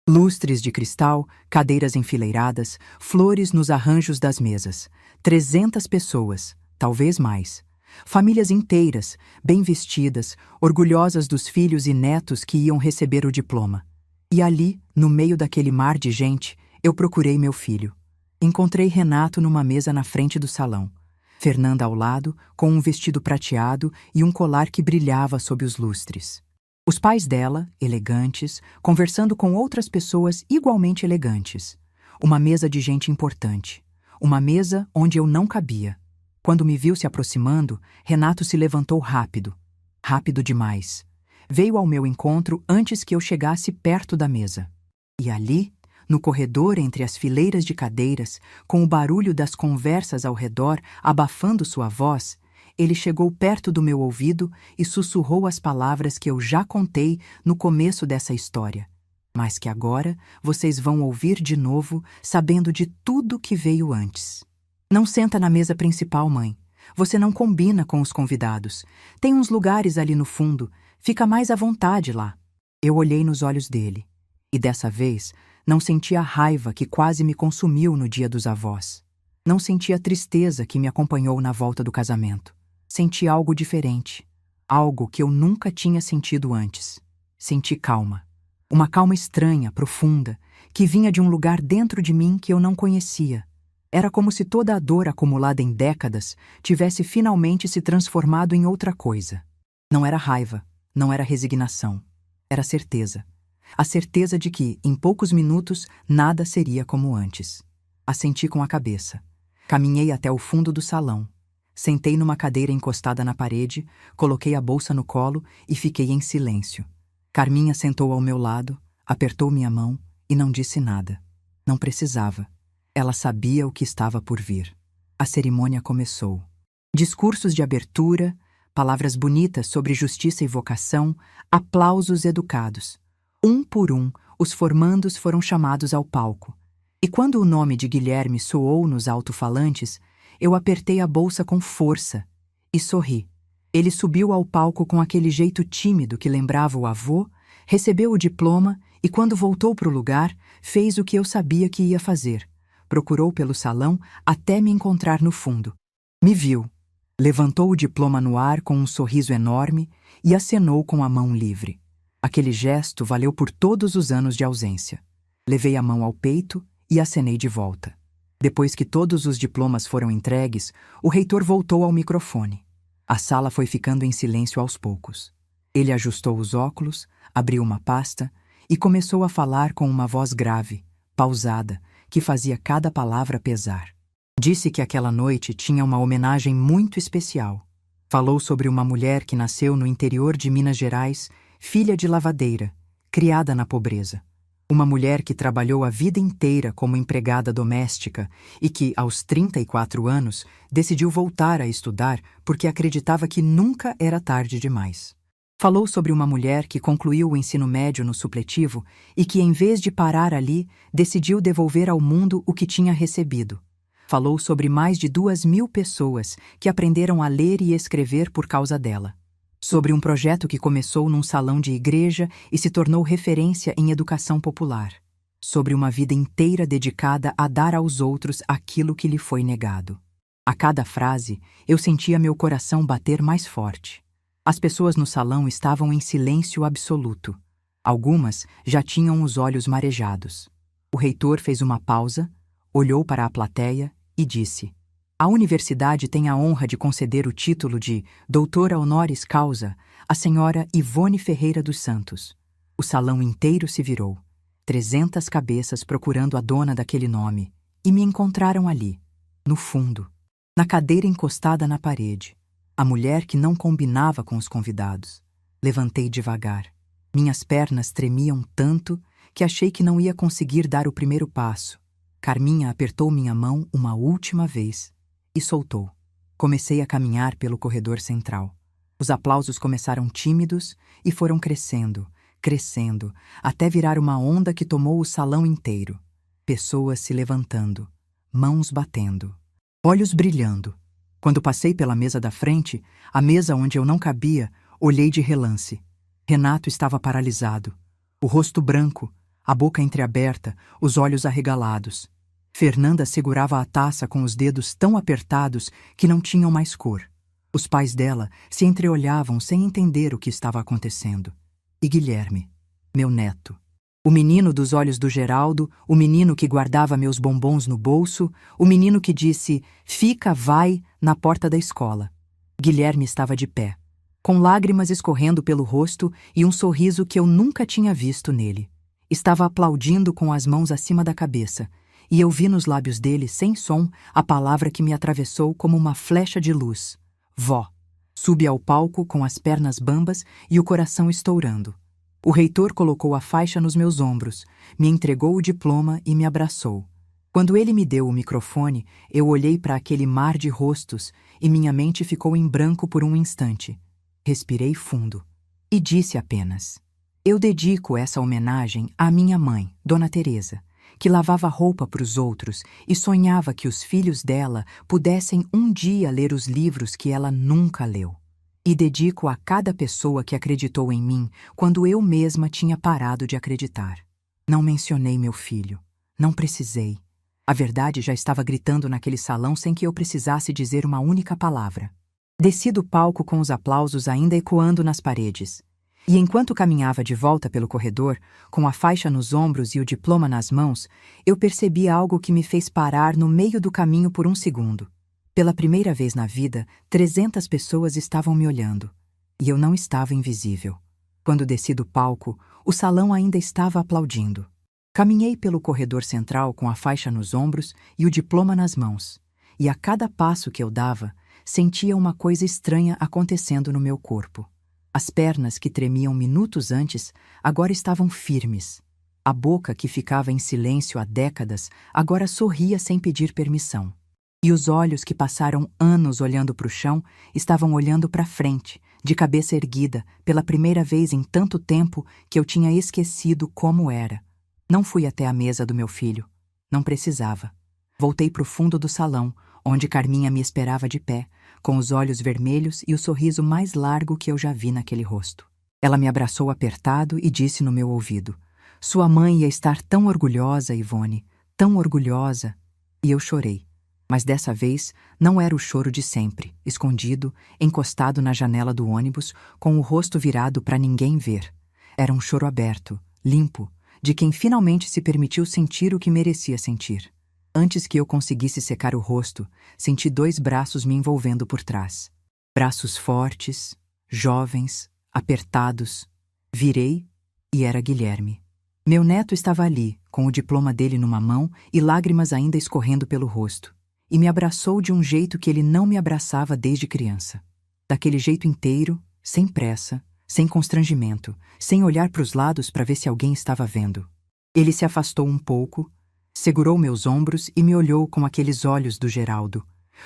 Lustres de cristal, cadeiras enfileiradas, flores nos arranjos das mesas. 300 pessoas, talvez mais. Famílias inteiras, bem vestidas, orgulhosas dos filhos e netos que iam receber o diploma. E ali, no meio daquele mar de gente, eu procurei meu filho. Encontrei Renato numa mesa na frente do salão. Fernanda ao lado, com um vestido prateado e um colar que brilhava sob os lustres. Os pais dela, elegantes, conversando com outras pessoas igualmente elegantes. Uma mesa de gente importante. Uma mesa onde eu não cabia. Quando me viu se aproximando, Renato se levantou rápido. Rápido demais. Veio ao meu encontro antes que eu chegasse perto da mesa. E ali, no corredor entre as fileiras de cadeiras, com o barulho das conversas ao redor abafando sua voz, ele chegou perto do meu ouvido e sussurrou as palavras que eu já contei no começo dessa história. mas que agora vocês vão ouvir de novo, sabendo de tudo que veio antes. Não senta na mesa principal, mãe. Você não combina com os convidados. Tem uns lugares ali no fundo. Fica mais à vontade lá. Eu olhei nos olhos dele. E dessa vez, não senti a raiva que quase me consumiu no dia dos avós. Não senti a tristeza que me acompanhou na volta do casamento. Senti algo diferente. Algo que eu nunca tinha sentido antes. Senti calma. Uma calma estranha, profunda, que vinha de um lugar dentro de mim que eu não conhecia. Era como se toda a dor acumulada em décadas tivesse finalmente se transformado em outra coisa. Não era raiva, não era resignação. Era certeza. A certeza de que, em poucos minutos, nada seria como antes. Assenti com a cabeça. Caminhei até o fundo do salão. Sentei numa cadeira encostada na parede, coloquei a bolsa no colo e fiquei em silêncio. Carminha sentou ao meu lado, apertou minha mão e não disse nada. Não precisava. Ela sabia o que estava por vir. A cerimônia começou. Discursos de abertura, palavras bonitas sobre justiça e vocação, aplausos educados. Um por um, os formandos foram chamados ao palco. E quando o nome de Guilherme soou nos alto-falantes, eu apertei a bolsa com força e sorri. Ele subiu ao palco com aquele jeito tímido que lembrava o avô, recebeu o diploma e, quando voltou para o lugar, fez o que eu sabia que ia fazer. Procurou pelo salão até me encontrar no fundo. Me viu. Levantou o diploma no ar com um sorriso enorme e acenou com a mão livre. Aquele gesto valeu por todos os anos de ausência. Levei a mão ao peito e acenei de volta. Depois que todos os diplomas foram entregues, o reitor voltou ao microfone. A sala foi ficando em silêncio aos poucos. Ele ajustou os óculos, abriu uma pasta e começou a falar com uma voz grave, pausada, que fazia cada palavra pesar. Disse que aquela noite tinha uma homenagem muito especial. Falou sobre uma mulher que nasceu no interior de Minas Gerais, filha de lavadeira, criada na pobreza. Uma mulher que trabalhou a vida inteira como empregada doméstica e que, aos 34 anos, decidiu voltar a estudar porque acreditava que nunca era tarde demais. Falou sobre uma mulher que concluiu o ensino médio no supletivo e que, em vez de parar ali, decidiu devolver ao mundo o que tinha recebido. Falou sobre mais de 2.000 pessoas que aprenderam a ler e escrever por causa dela. Sobre um projeto que começou num salão de igreja e se tornou referência em educação popular. Sobre uma vida inteira dedicada a dar aos outros aquilo que lhe foi negado. A cada frase, eu sentia meu coração bater mais forte. As pessoas no salão estavam em silêncio absoluto. Algumas já tinham os olhos marejados. O reitor fez uma pausa, olhou para a plateia e disse: "A universidade tem a honra de conceder o título de doutora honoris causa à senhora Ivone Ferreira dos Santos." O salão inteiro se virou. 300 cabeças procurando a dona daquele nome, e me encontraram ali, no fundo, na cadeira encostada na parede, a mulher que não combinava com os convidados. Levantei devagar. Minhas pernas tremiam tanto que achei que não ia conseguir dar o primeiro passo. Carminha apertou minha mão uma última vez e soltou. Comecei a caminhar pelo corredor central. Os aplausos começaram tímidos e foram crescendo, crescendo, até virar uma onda que tomou o salão inteiro. Pessoas se levantando, mãos batendo, olhos brilhando. Quando passei pela mesa da frente, a mesa onde eu não cabia, olhei de relance. Renato estava paralisado, o rosto branco, a boca entreaberta, os olhos arregalados. Fernanda segurava a taça com os dedos tão apertados que não tinham mais cor. Os pais dela se entreolhavam sem entender o que estava acontecendo. E Guilherme, meu neto. O menino dos olhos do Geraldo, o menino que guardava meus bombons no bolso, o menino que disse, "Fica, vai", na porta da escola. Guilherme estava de pé, com lágrimas escorrendo pelo rosto e um sorriso que eu nunca tinha visto nele. Estava aplaudindo com as mãos acima da cabeça, e eu vi nos lábios dele, sem som, a palavra que me atravessou como uma flecha de luz. Vó. Subi ao palco com as pernas bambas e o coração estourando. O reitor colocou a faixa nos meus ombros, me entregou o diploma e me abraçou. Quando ele me deu o microfone, eu olhei para aquele mar de rostos e minha mente ficou em branco por um instante. Respirei fundo e disse apenas: Eu dedico essa homenagem à minha mãe, Dona Teresa, que lavava roupa para os outros e sonhava que os filhos dela pudessem um dia ler os livros que ela nunca leu. E dedico a cada pessoa que acreditou em mim quando eu mesma tinha parado de acreditar. Não mencionei meu filho. Não precisei. A verdade já estava gritando naquele salão sem que eu precisasse dizer uma única palavra. Desci do palco com os aplausos ainda ecoando nas paredes. E enquanto caminhava de volta pelo corredor, com a faixa nos ombros e o diploma nas mãos, eu percebi algo que me fez parar no meio do caminho por um segundo. Pela primeira vez na vida, 300 pessoas estavam me olhando. E eu não estava invisível. Quando desci do palco, o salão ainda estava aplaudindo. Caminhei pelo corredor central com a faixa nos ombros e o diploma nas mãos. E a cada passo que eu dava, sentia uma coisa estranha acontecendo no meu corpo. As pernas que tremiam minutos antes agora estavam firmes. A boca que ficava em silêncio há décadas agora sorria sem pedir permissão. E os olhos que passaram anos olhando para o chão estavam olhando para frente, de cabeça erguida, pela primeira vez em tanto tempo que eu tinha esquecido como era. Não fui até a mesa do meu filho. Não precisava. Voltei para o fundo do salão, onde Carminha me esperava de pé, com os olhos vermelhos e o sorriso mais largo que eu já vi naquele rosto. Ela me abraçou apertado e disse no meu ouvido: "Sua mãe ia estar tão orgulhosa, Ivone, tão orgulhosa." E eu chorei. Mas dessa vez não era o choro de sempre, escondido, encostado na janela do ônibus, com o rosto virado para ninguém ver. Era um choro aberto, limpo, de quem finalmente se permitiu sentir o que merecia sentir. Antes que eu conseguisse secar o rosto, senti 2 braços me envolvendo por trás. Braços fortes, jovens, apertados. Virei e era Guilherme. Meu neto estava ali, com o diploma dele numa mão e lágrimas ainda escorrendo pelo rosto. E me abraçou de um jeito que ele não me abraçava desde criança. Daquele jeito inteiro, sem pressa, sem constrangimento, sem olhar para os lados para ver se alguém estava vendo. Ele se afastou um pouco, segurou meus ombros e me olhou com aqueles olhos do Geraldo,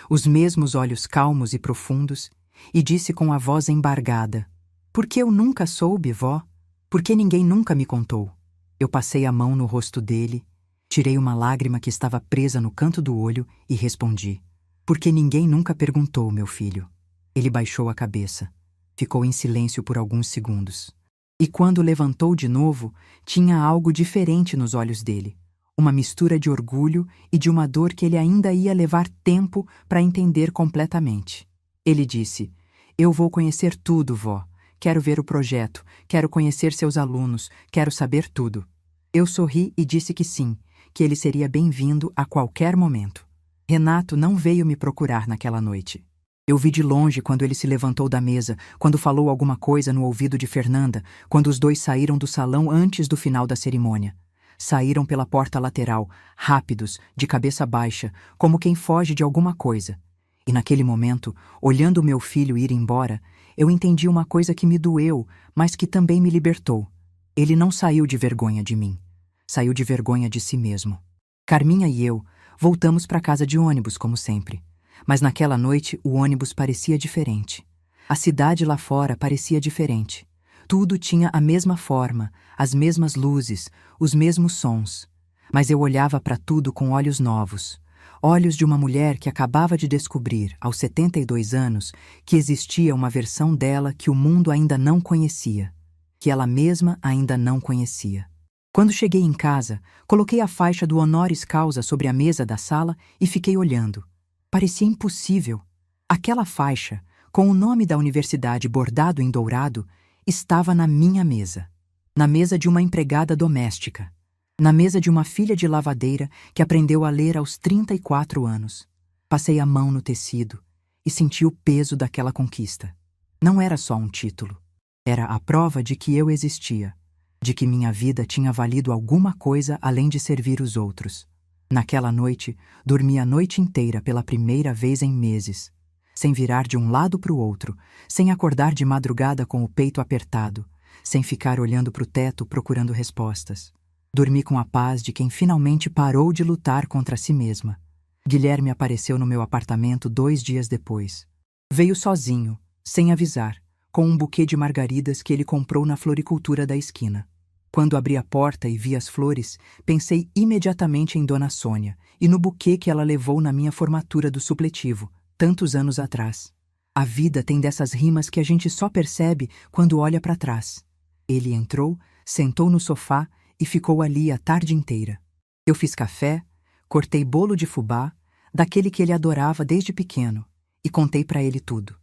os mesmos olhos calmos e profundos, e disse com a voz embargada: "Por que eu nunca soube, vó? Por que ninguém nunca me contou?" Eu passei a mão no rosto dele, tirei uma lágrima que estava presa no canto do olho e respondi: "Porque ninguém nunca perguntou, meu filho." Ele baixou a cabeça. Ficou em silêncio por alguns segundos. E quando levantou de novo, tinha algo diferente nos olhos dele. Uma mistura de orgulho e de uma dor que ele ainda ia levar tempo para entender completamente. Ele disse: "Eu vou conhecer tudo, vó. Quero ver o projeto, quero conhecer seus alunos, quero saber tudo." Eu sorri e disse que sim, que ele seria bem-vindo a qualquer momento. Renato não veio me procurar naquela noite. Eu vi de longe quando ele se levantou da mesa, quando falou alguma coisa no ouvido de Fernanda, quando os dois saíram do salão antes do final da cerimônia. Saíram pela porta lateral, rápidos, de cabeça baixa, como quem foge de alguma coisa. E naquele momento, olhando meu filho ir embora, eu entendi uma coisa que me doeu, mas que também me libertou. Ele não saiu de vergonha de mim. Saiu de vergonha de si mesmo. Carminha e eu voltamos para casa de ônibus, como sempre. Mas naquela noite o ônibus parecia diferente. A cidade lá fora parecia diferente. Tudo tinha a mesma forma, as mesmas luzes, os mesmos sons. Mas eu olhava para tudo com olhos novos. Olhos de uma mulher que acabava de descobrir, aos 72 anos, que existia uma versão dela que o mundo ainda não conhecia. Que ela mesma ainda não conhecia. Quando cheguei em casa, coloquei a faixa do honoris causa sobre a mesa da sala e fiquei olhando. Parecia impossível. Aquela faixa, com o nome da universidade bordado em dourado, estava na minha mesa. Na mesa de uma empregada doméstica. Na mesa de uma filha de lavadeira que aprendeu a ler aos 34 anos. Passei a mão no tecido e senti o peso daquela conquista. Não era só um título. Era a prova de que eu existia, de que minha vida tinha valido alguma coisa além de servir os outros. Naquela noite, dormi a noite inteira pela primeira vez em meses, sem virar de um lado para o outro, sem acordar de madrugada com o peito apertado, sem ficar olhando para o teto procurando respostas. Dormi com a paz de quem finalmente parou de lutar contra si mesma. Guilherme apareceu no meu apartamento 2 dias depois. Veio sozinho, sem avisar, com um buquê de margaridas que ele comprou na floricultura da esquina. Quando abri a porta e vi as flores, pensei imediatamente em Dona Sônia e no buquê que ela levou na minha formatura do supletivo, tantos anos atrás. A vida tem dessas rimas que a gente só percebe quando olha para trás. Ele entrou, sentou no sofá e ficou ali a tarde inteira. Eu fiz café, cortei bolo de fubá, daquele que ele adorava desde pequeno, e contei para ele tudo,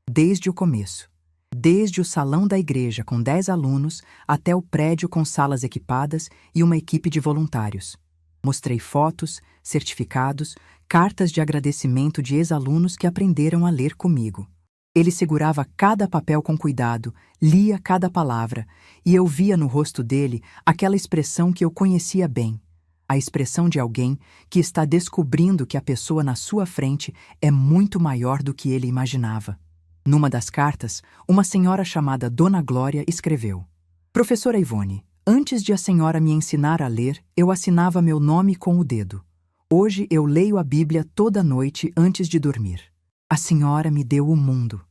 desde o começo. Desde o salão da igreja com 10 alunos até o prédio com salas equipadas e uma equipe de voluntários. Mostrei fotos, certificados, cartas de agradecimento de ex-alunos que aprenderam a ler comigo. Ele segurava cada papel com cuidado, lia cada palavra, e eu via no rosto dele aquela expressão que eu conhecia bem, a expressão de alguém que está descobrindo que a pessoa na sua frente é muito maior do que ele imaginava. Numa das cartas, uma senhora chamada Dona Glória escreveu: Professora Ivone, antes de a senhora me ensinar a ler, eu assinava meu nome com o dedo. Hoje eu leio a Bíblia toda noite antes de dormir. A senhora me deu o mundo.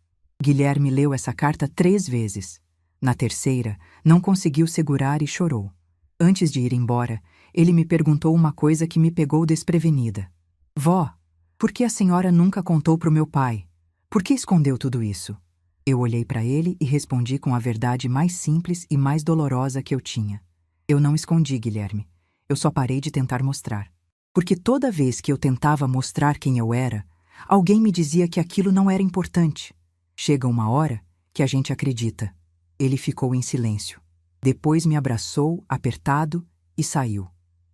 Guilherme leu essa carta 3 vezes. Na terceira, não conseguiu segurar e chorou. Antes de ir embora, ele me perguntou uma coisa que me pegou desprevenida. Vó, por que a senhora nunca contou para o meu pai? Por que escondeu tudo isso? Eu olhei para ele e respondi com a verdade mais simples e mais dolorosa que eu tinha. Eu não escondi, Guilherme. Eu só parei de tentar mostrar. Porque toda vez que eu tentava mostrar quem eu era, alguém me dizia que aquilo não era importante. Chega uma hora que a gente acredita. Ele ficou em silêncio. Depois me abraçou, apertado, e saiu.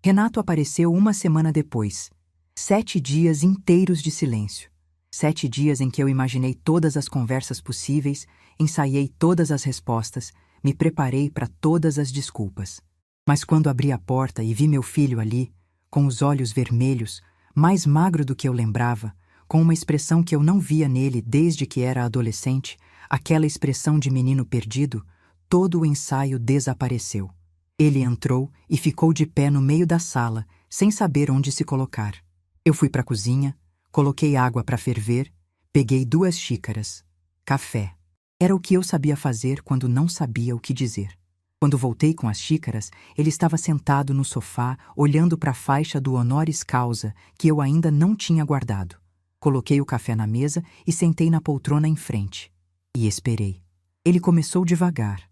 Renato apareceu uma semana depois. 7 dias inteiros de silêncio. 7 dias em que eu imaginei todas as conversas possíveis, ensaiei todas as respostas, me preparei para todas as desculpas. Mas quando abri a porta e vi meu filho ali, com os olhos vermelhos, mais magro do que eu lembrava, com uma expressão que eu não via nele desde que era adolescente, aquela expressão de menino perdido, todo o ensaio desapareceu. Ele entrou e ficou de pé no meio da sala, sem saber onde se colocar. Eu fui para a cozinha, coloquei água para ferver, peguei 2 xícaras. Café. Era o que eu sabia fazer quando não sabia o que dizer. Quando voltei com as xícaras, ele estava sentado no sofá, olhando para a faixa do honoris causa que eu ainda não tinha guardado. Coloquei o café na mesa e sentei na poltrona em frente. E esperei. Ele começou devagar.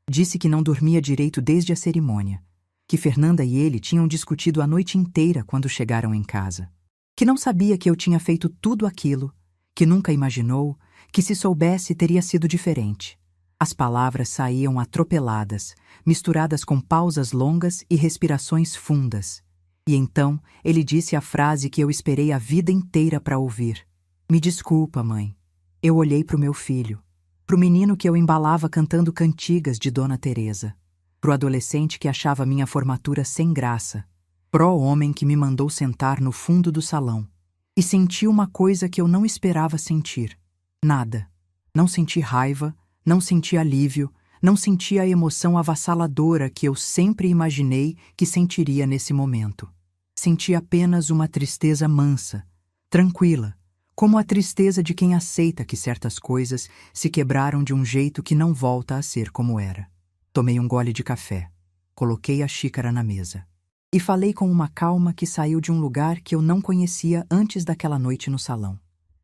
Disse que não dormia direito desde a cerimônia, que Fernanda e ele tinham discutido a noite inteira quando chegaram em casa, que não sabia que eu tinha feito tudo aquilo, que nunca imaginou, que se soubesse teria sido diferente. As palavras saíam atropeladas, misturadas com pausas longas e respirações fundas. E então ele disse a frase que eu esperei a vida inteira para ouvir. Me desculpa, mãe. Eu olhei para o meu filho, para o menino que eu embalava cantando cantigas de Dona Teresa, para o adolescente que achava minha formatura sem graça, pro homem que me mandou sentar no fundo do salão. E senti uma coisa que eu não esperava sentir. Nada. Não senti raiva, não senti alívio, não senti a emoção avassaladora que eu sempre imaginei que sentiria nesse momento. Senti apenas uma tristeza mansa, tranquila, como a tristeza de quem aceita que certas coisas se quebraram de um jeito que não volta a ser como era. Tomei um gole de café, coloquei a xícara na mesa e falei com uma calma que saiu de um lugar que eu não conhecia antes daquela noite no salão.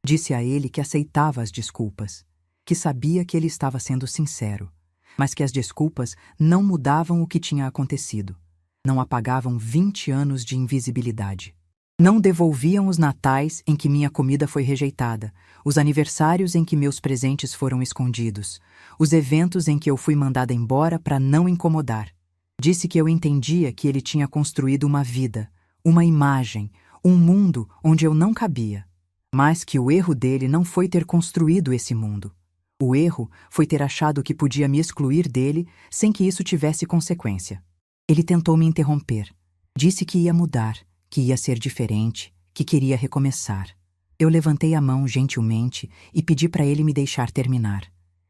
Disse a ele que aceitava as desculpas, que sabia que ele estava sendo sincero, mas que as desculpas não mudavam o que tinha acontecido, não apagavam 20 anos de invisibilidade. Não devolviam os natais em que minha comida foi rejeitada, os aniversários em que meus presentes foram escondidos, os eventos em que eu fui mandada embora para não incomodar. Disse que eu entendia que ele tinha construído uma vida, uma imagem, um mundo onde eu não cabia, mas que o erro dele não foi ter construído esse mundo. O erro foi ter achado que podia me excluir dele sem que isso tivesse consequência. Ele tentou me interromper. Disse que ia mudar, que ia ser diferente, que queria recomeçar. Eu levantei a mão gentilmente e pedi para ele me deixar terminar.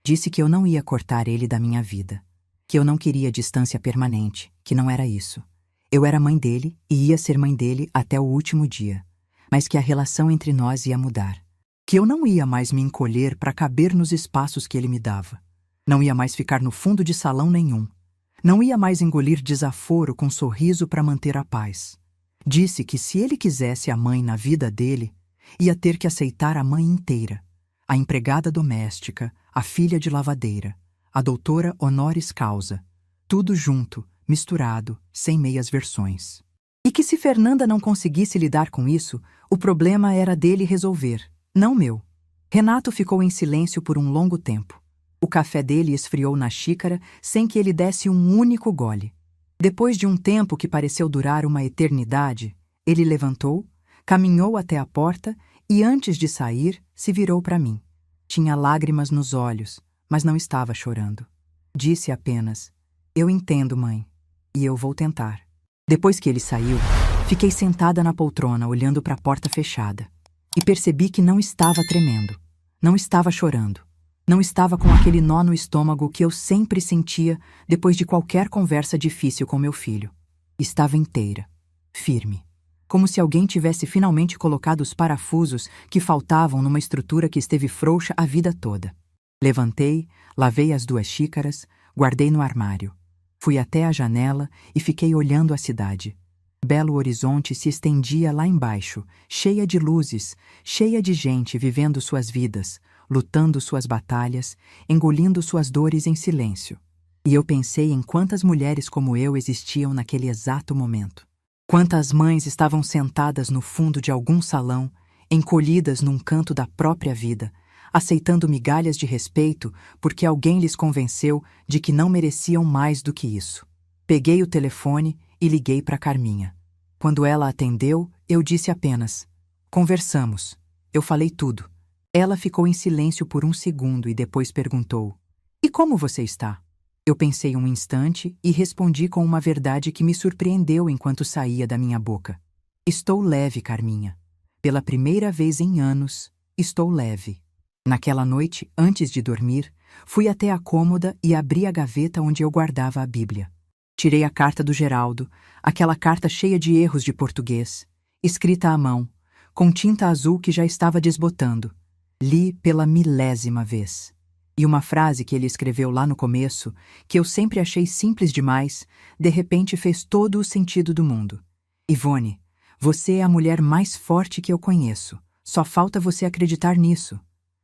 Disse que eu não ia cortar ele da minha vida, que eu não queria distância permanente, que não era isso. Eu era mãe dele e ia ser mãe dele até o último dia, mas que a relação entre nós ia mudar, que eu não ia mais me encolher para caber nos espaços que ele me dava. Não ia mais ficar no fundo de salão nenhum. Não ia mais engolir desaforo com sorriso para manter a paz. Disse que se ele quisesse a mãe na vida dele, ia ter que aceitar a mãe inteira. A empregada doméstica, a filha de lavadeira, a doutora honoris causa. Tudo junto, misturado, sem meias versões. E que se Fernanda não conseguisse lidar com isso, o problema era dele resolver, não meu. Renato ficou em silêncio por um longo tempo. O café dele esfriou na xícara sem que ele desse um único gole. Depois de um tempo que pareceu durar uma eternidade, ele levantou, caminhou até a porta e, antes de sair, se virou para mim. Tinha lágrimas nos olhos, mas não estava chorando. Disse apenas: "Eu entendo, mãe, e eu vou tentar." Depois que ele saiu, fiquei sentada na poltrona olhando para a porta fechada e percebi que não estava tremendo, não estava chorando, não estava com aquele nó no estômago que eu sempre sentia depois de qualquer conversa difícil com meu filho. Estava inteira, firme, como se alguém tivesse finalmente colocado os parafusos que faltavam numa estrutura que esteve frouxa a vida toda. Levantei, lavei as 2 xícaras, guardei no armário. Fui até a janela e fiquei olhando a cidade. Belo Horizonte se estendia lá embaixo, cheia de luzes, cheia de gente vivendo suas vidas, lutando suas batalhas, engolindo suas dores em silêncio. E eu pensei em quantas mulheres como eu existiam naquele exato momento. Quantas mães estavam sentadas no fundo de algum salão, encolhidas num canto da própria vida, aceitando migalhas de respeito porque alguém lhes convenceu de que não mereciam mais do que isso. Peguei o telefone e liguei para Carminha. Quando ela atendeu, eu disse apenas: "Conversamos." Eu falei tudo. Ela ficou em silêncio por um segundo e depois perguntou: "E como você está?" Eu pensei um instante e respondi com uma verdade que me surpreendeu enquanto saía da minha boca. "Estou leve, Carminha. Pela primeira vez em anos, estou leve." Naquela noite, antes de dormir, fui até a cômoda e abri a gaveta onde eu guardava a Bíblia. Tirei a carta do Geraldo, aquela carta cheia de erros de português, escrita à mão, com tinta azul que já estava desbotando. Li pela 1000ª vez. E uma frase que ele escreveu lá no começo, que eu sempre achei simples demais, de repente fez todo o sentido do mundo. "Ivone, você é a mulher mais forte que eu conheço. Só falta você acreditar nisso."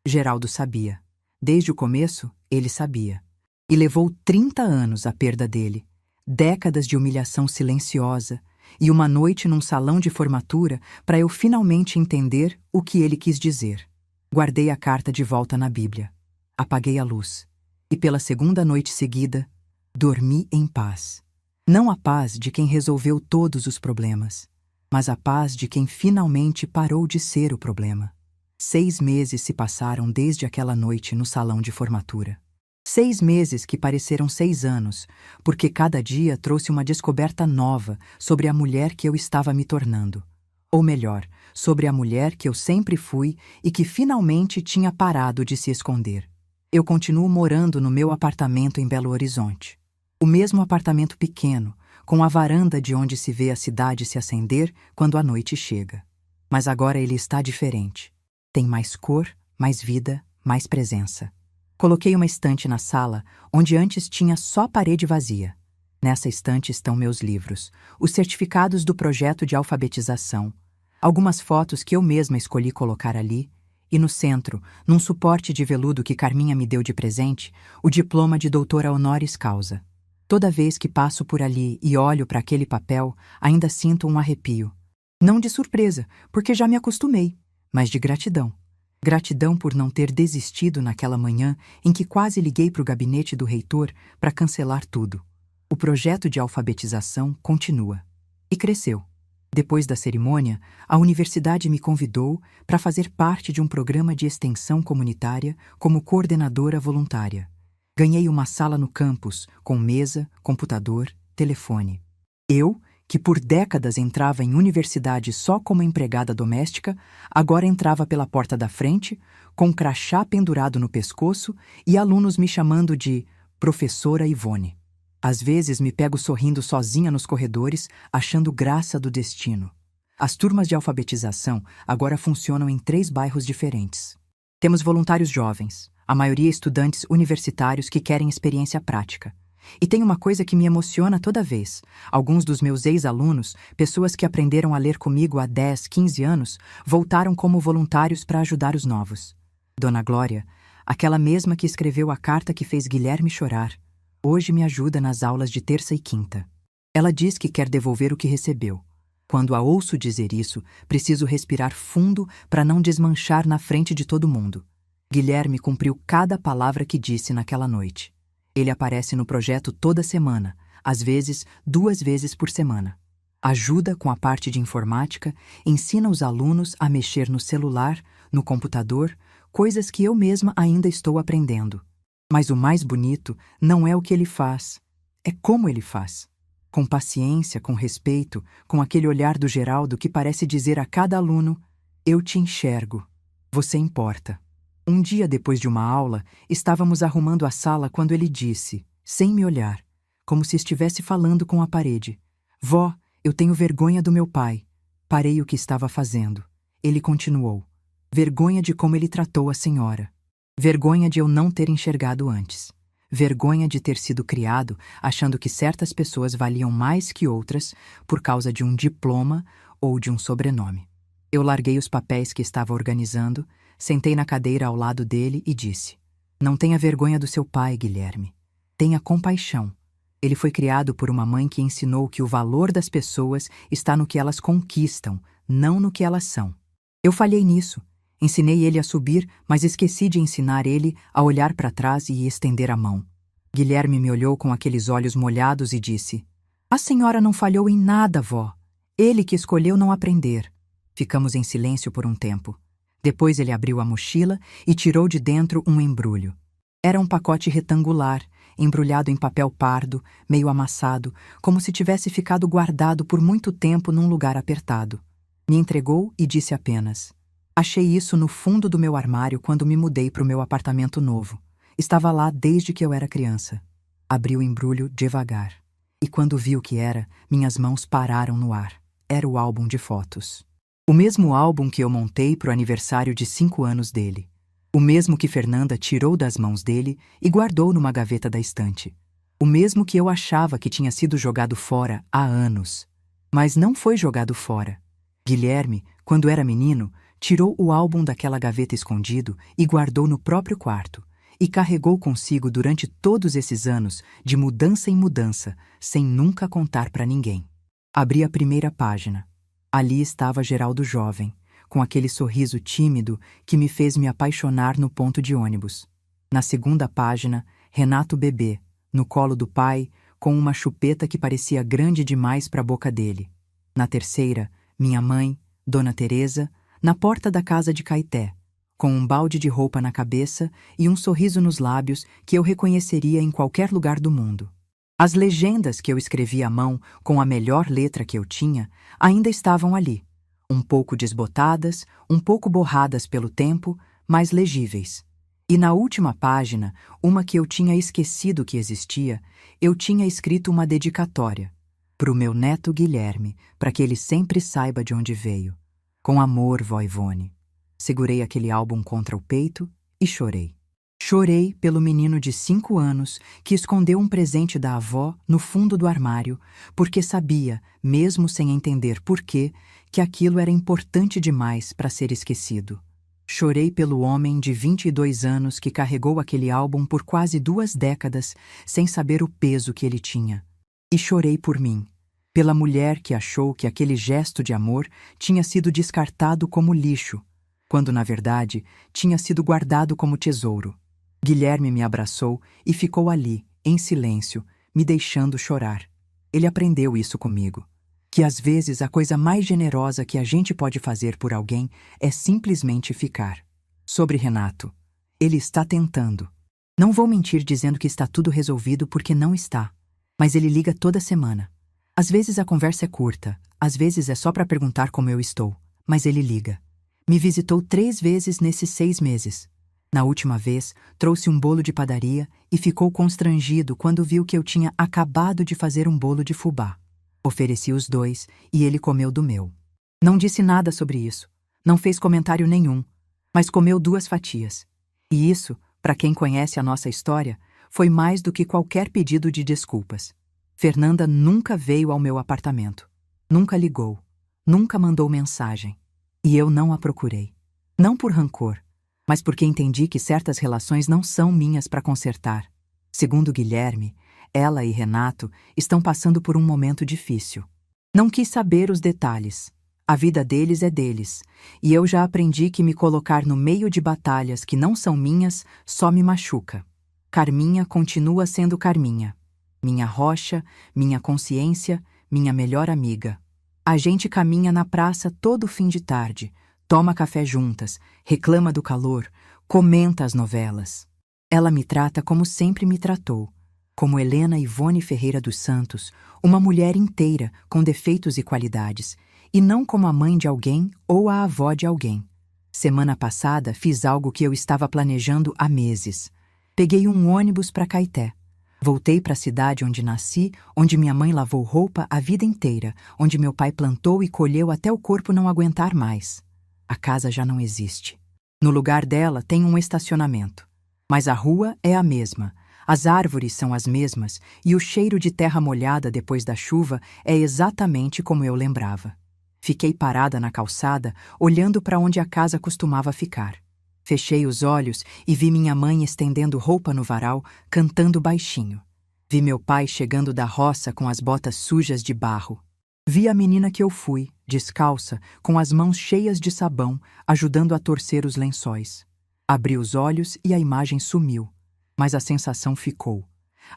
Geraldo sabia. Desde o começo, ele sabia. E levou 30 anos a perda dele, décadas de humilhação silenciosa e uma noite num salão de formatura para eu finalmente entender o que ele quis dizer. Guardei a carta de volta na Bíblia. Apaguei a luz. E pela 2ª noite seguida, dormi em paz. Não a paz de quem resolveu todos os problemas, mas a paz de quem finalmente parou de ser o problema. 6 meses se passaram desde aquela noite no salão de formatura. 6 meses que pareceram 6 anos, porque cada dia trouxe uma descoberta nova sobre a mulher que eu estava me tornando. Ou melhor, sobre a mulher que eu sempre fui e que finalmente tinha parado de se esconder. Eu continuo morando no meu apartamento em Belo Horizonte. O mesmo apartamento pequeno, com a varanda de onde se vê a cidade se acender quando a noite chega. Mas agora ele está diferente. Tem mais cor, mais vida, mais presença. Coloquei uma estante na sala, onde antes tinha só parede vazia. Nessa estante estão meus livros, os certificados do projeto de alfabetização, algumas fotos que eu mesma escolhi colocar ali, e no centro, num suporte de veludo que Carminha me deu de presente, o diploma de doutora honoris causa. Toda vez que passo por ali e olho para aquele papel, ainda sinto um arrepio. Não de surpresa, porque já me acostumei, mas de gratidão. Gratidão por não ter desistido naquela manhã em que quase liguei para o gabinete do reitor para cancelar tudo. O projeto de alfabetização continua. E cresceu. Depois da cerimônia, a universidade me convidou para fazer parte de um programa de extensão comunitária como coordenadora voluntária. Ganhei uma sala no campus, com mesa, computador, telefone. Eu, que por décadas entrava em universidade só como empregada doméstica, agora entrava pela porta da frente, com crachá pendurado no pescoço e alunos me chamando de Professora Ivone. Às vezes me pego sorrindo sozinha nos corredores, achando graça do destino. As turmas de alfabetização agora funcionam em 3 bairros diferentes. Temos voluntários jovens, A maioria estudantes universitários que querem experiência prática. E tem uma coisa que me emociona toda vez. Alguns dos meus ex-alunos, pessoas que aprenderam a ler comigo há 10, 15 anos, voltaram como voluntários para ajudar os novos. Dona Glória, aquela mesma que escreveu a carta que fez Guilherme chorar, hoje me ajuda nas aulas de terça e quinta. Ela diz que quer devolver o que recebeu. Quando a ouço dizer isso, preciso respirar fundo para não desmanchar na frente de todo mundo. Guilherme cumpriu cada palavra que disse naquela noite. Ele aparece no projeto toda semana, às vezes 2 vezes por semana. Ajuda com a parte de informática, ensina os alunos a mexer no celular, no computador, coisas que eu mesma ainda estou aprendendo. Mas o mais bonito não é o que ele faz, é como ele faz. Com paciência, com respeito, com aquele olhar do Geraldo que parece dizer a cada aluno: eu te enxergo, você importa. Um dia depois de uma aula, estávamos arrumando a sala quando ele disse, sem me olhar, como se estivesse falando com a parede: Vó, eu tenho vergonha do meu pai. Parei o que estava fazendo. Ele continuou: vergonha de como ele tratou a senhora. Vergonha de eu não ter enxergado antes. Vergonha de ter sido criado achando que certas pessoas valiam mais que outras por causa de um diploma ou de um sobrenome. Eu larguei os papéis que estava organizando, sentei na cadeira ao lado dele e disse: não tenha vergonha do seu pai, Guilherme. Tenha compaixão. Ele foi criado por uma mãe que ensinou que o valor das pessoas está no que elas conquistam, não no que elas são. Eu falhei nisso. Ensinei ele a subir, mas esqueci de ensinar ele a olhar para trás e estender a mão. Guilherme me olhou com aqueles olhos molhados e disse: a senhora não falhou em nada, vó. Ele que escolheu não aprender. Ficamos em silêncio por um tempo. Depois ele abriu a mochila e tirou de dentro um embrulho. Era um pacote retangular, embrulhado em papel pardo, meio amassado, como se tivesse ficado guardado por muito tempo num lugar apertado. Me entregou e disse apenas: achei isso no fundo do meu armário quando me mudei para o meu apartamento novo. Estava lá desde que eu era criança. Abri o embrulho devagar. E quando vi o que era, minhas mãos pararam no ar. Era o álbum de fotos. O mesmo álbum que eu montei para o aniversário de 5 anos dele. O mesmo que Fernanda tirou das mãos dele e guardou numa gaveta da estante. O mesmo que eu achava que tinha sido jogado fora há anos. Mas não foi jogado fora. Guilherme, quando era menino, tirou o álbum daquela gaveta escondido e guardou no próprio quarto, e carregou consigo durante todos esses anos, de mudança em mudança, sem nunca contar para ninguém. Abri a primeira página. Ali estava Geraldo jovem, com aquele sorriso tímido que me fez me apaixonar no ponto de ônibus. Na segunda página, Renato bebê, no colo do pai, com uma chupeta que parecia grande demais para a boca dele. Na terceira, minha mãe, Dona Teresa, na porta da casa de Caeté, com um balde de roupa na cabeça e um sorriso nos lábios que eu reconheceria em qualquer lugar do mundo. As legendas que eu escrevi à mão com a melhor letra que eu tinha ainda estavam ali, um pouco desbotadas, um pouco borradas pelo tempo, mas legíveis. E na última página, uma que eu tinha esquecido que existia, eu tinha escrito uma dedicatória para o meu neto Guilherme, para que ele sempre saiba de onde veio. Com amor, vó Ivone. Segurei aquele álbum contra o peito e chorei. Chorei pelo menino de 5 anos que escondeu um presente da avó no fundo do armário, porque sabia, mesmo sem entender por quê, que aquilo era importante demais para ser esquecido. Chorei pelo homem de 22 anos que carregou aquele álbum por quase 2 décadas sem saber o peso que ele tinha. E chorei por mim, pela mulher que achou que aquele gesto de amor tinha sido descartado como lixo, quando na verdade tinha sido guardado como tesouro. Guilherme me abraçou e ficou ali, em silêncio, me deixando chorar. Ele aprendeu isso comigo, que às vezes a coisa mais generosa que a gente pode fazer por alguém é simplesmente ficar. Sobre Renato, ele está tentando. Não vou mentir dizendo que está tudo resolvido porque não está, mas ele liga toda semana. Às vezes a conversa é curta, às vezes é só para perguntar como eu estou, mas ele liga. Me visitou 3 vezes nesses 6 meses. Na última vez, trouxe um bolo de padaria e ficou constrangido quando viu que eu tinha acabado de fazer um bolo de fubá. Ofereci os 2 e ele comeu do meu. Não disse nada sobre isso, não fez comentário nenhum, mas comeu 2 fatias. E isso Para quem conhece a nossa história, foi mais do que qualquer pedido de desculpas. Fernanda nunca veio ao meu apartamento. Nunca ligou. Nunca mandou mensagem. E eu não a procurei. Não por rancor, mas porque entendi que certas relações não são minhas para consertar. Segundo Guilherme, ela e Renato estão passando por um momento difícil. Não quis saber os detalhes. A vida deles é deles, e eu já aprendi que me colocar no meio de batalhas que não são minhas só me machuca. Carminha continua sendo Carminha. Minha rocha, minha consciência, minha melhor amiga. A gente caminha na praça todo fim de tarde, toma café juntas, reclama do calor, comenta as novelas. Ela me trata como sempre me tratou, como Helena Ivone Ferreira dos Santos, uma mulher inteira com defeitos e qualidades, e não como a mãe de alguém ou a avó de alguém. Semana passada fiz algo que eu estava planejando há meses. Peguei um ônibus para Caeté. Voltei para a cidade onde nasci, onde minha mãe lavou roupa a vida inteira, onde meu pai plantou e colheu até o corpo não aguentar mais. A casa já não existe. No lugar dela tem um estacionamento. Mas a rua é a mesma, as árvores são as mesmas e o cheiro de terra molhada depois da chuva é exatamente como eu lembrava. Fiquei parada na calçada, olhando para onde a casa costumava ficar. Fechei os olhos e vi minha mãe estendendo roupa no varal, cantando baixinho. Vi meu pai chegando da roça com as botas sujas de barro. Vi a menina que eu fui, descalça, com as mãos cheias de sabão, ajudando a torcer os lençóis. Abri os olhos e a imagem sumiu, mas a sensação ficou.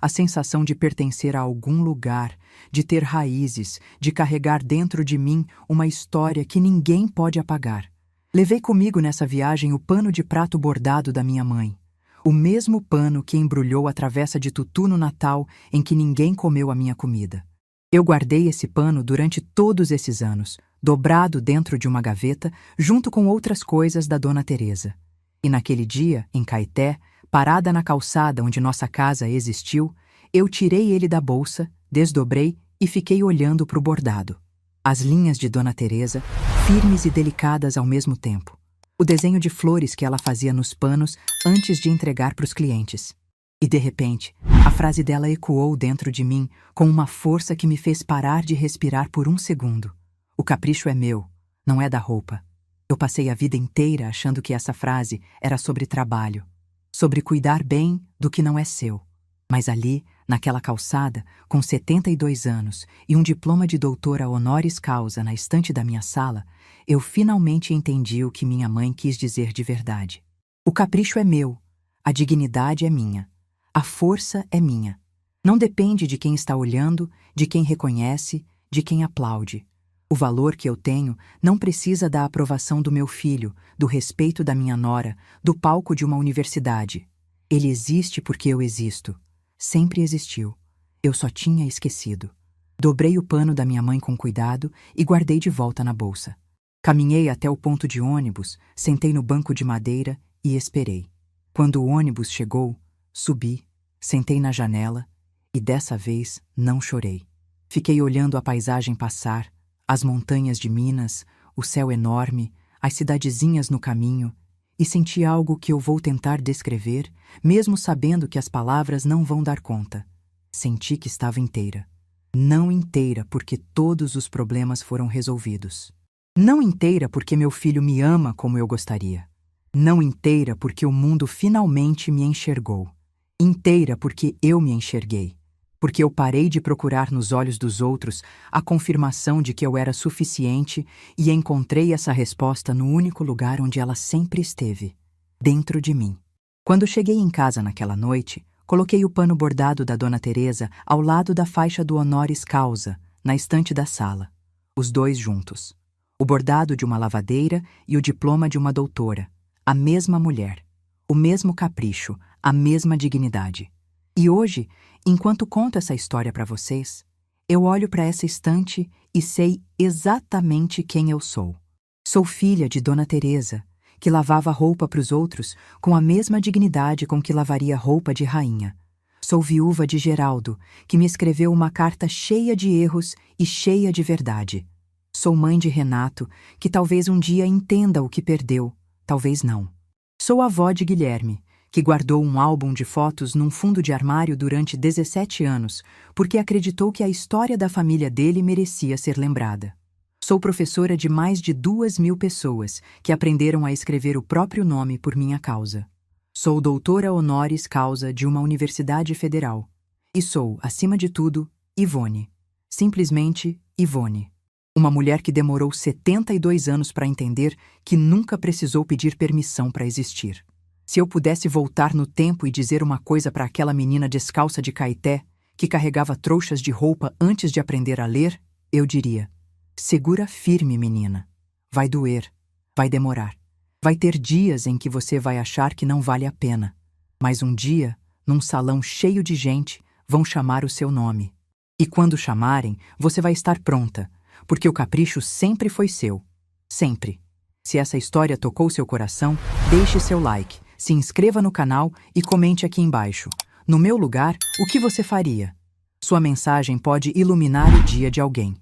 A sensação de pertencer a algum lugar, de ter raízes, de carregar dentro de mim uma história que ninguém pode apagar. Levei comigo nessa viagem o pano de prato bordado da minha mãe. O mesmo pano que embrulhou a travessa de tutu no Natal em que ninguém comeu a minha comida. Eu guardei esse pano durante todos esses anos, dobrado dentro de uma gaveta, junto com outras coisas da Dona Teresa. E naquele dia, em Caeté, parada na calçada onde nossa casa existiu, eu tirei ele da bolsa, desdobrei e fiquei olhando para o bordado. As linhas de Dona Teresa, firmes e delicadas ao mesmo tempo. O desenho de flores que ela fazia nos panos antes de entregar para os clientes. E de repente, a frase dela ecoou dentro de mim com uma força que me fez parar de respirar por um segundo. O capricho é meu, não é da roupa. Eu passei a vida inteira achando que essa frase era sobre trabalho, sobre cuidar bem do que não é seu. Mas ali, naquela calçada, com 72 anos e um diploma de doutora honoris causa na estante da minha sala, eu finalmente entendi o que minha mãe quis dizer de verdade. O capricho é meu, a dignidade é minha, a força é minha. Não depende de quem está olhando, de quem reconhece, de quem aplaude. O valor que eu tenho não precisa da aprovação do meu filho, do respeito da minha nora, do palco de uma universidade. Ele existe porque eu existo. Sempre existiu. Eu só tinha esquecido. Dobrei o pano da minha mãe com cuidado e guardei de volta na bolsa. Caminhei até o ponto de ônibus, sentei no banco de madeira e esperei. Quando o ônibus chegou, subi, sentei na janela e dessa vez não chorei. Fiquei olhando a paisagem passar, as montanhas de Minas, o céu enorme, as cidadezinhas no caminho, e senti algo que eu vou tentar descrever, mesmo sabendo que as palavras não vão dar conta. Senti que estava inteira. Não inteira porque todos os problemas foram resolvidos. Não inteira porque meu filho me ama como eu gostaria. Não inteira porque o mundo finalmente me enxergou. Inteira porque eu me enxerguei. Porque eu parei de procurar nos olhos dos outros a confirmação de que eu era suficiente e encontrei essa resposta no único lugar onde ela sempre esteve, dentro de mim. Quando cheguei em casa naquela noite, coloquei o pano bordado da Dona Teresa ao lado da faixa do honoris causa, na estante da sala, os dois juntos. O bordado de uma lavadeira e o diploma de uma doutora, a mesma mulher, o mesmo capricho, a mesma dignidade. E hoje, enquanto conto essa história para vocês, eu olho para essa estante e sei exatamente quem eu sou. Sou filha de Dona Teresa, que lavava roupa para os outros com a mesma dignidade com que lavaria roupa de rainha. Sou viúva de Geraldo, que me escreveu uma carta cheia de erros e cheia de verdade. Sou mãe de Renato, que talvez um dia entenda o que perdeu, talvez não. Sou avó de Guilherme, que guardou um álbum de fotos num fundo de armário durante 17 anos, porque acreditou que a história da família dele merecia ser lembrada. Sou professora de mais de 2.000 pessoas que aprenderam a escrever o próprio nome por minha causa. Sou doutora honoris causa de uma universidade federal. E sou, acima de tudo, Ivone. Simplesmente Ivone. Uma mulher que demorou 72 anos para entender que nunca precisou pedir permissão para existir. Se eu pudesse voltar no tempo e dizer uma coisa para aquela menina descalça de Caeté, que carregava trouxas de roupa antes de aprender a ler, eu diria: segura firme, menina. Vai doer. Vai demorar. Vai ter dias em que você vai achar que não vale a pena. Mas um dia, num salão cheio de gente, vão chamar o seu nome. E quando chamarem, você vai estar pronta, porque o capricho sempre foi seu. Sempre. Se essa história tocou seu coração, deixe seu like, se inscreva no canal e comente aqui embaixo. No meu lugar, o que você faria? Sua mensagem pode iluminar o dia de alguém.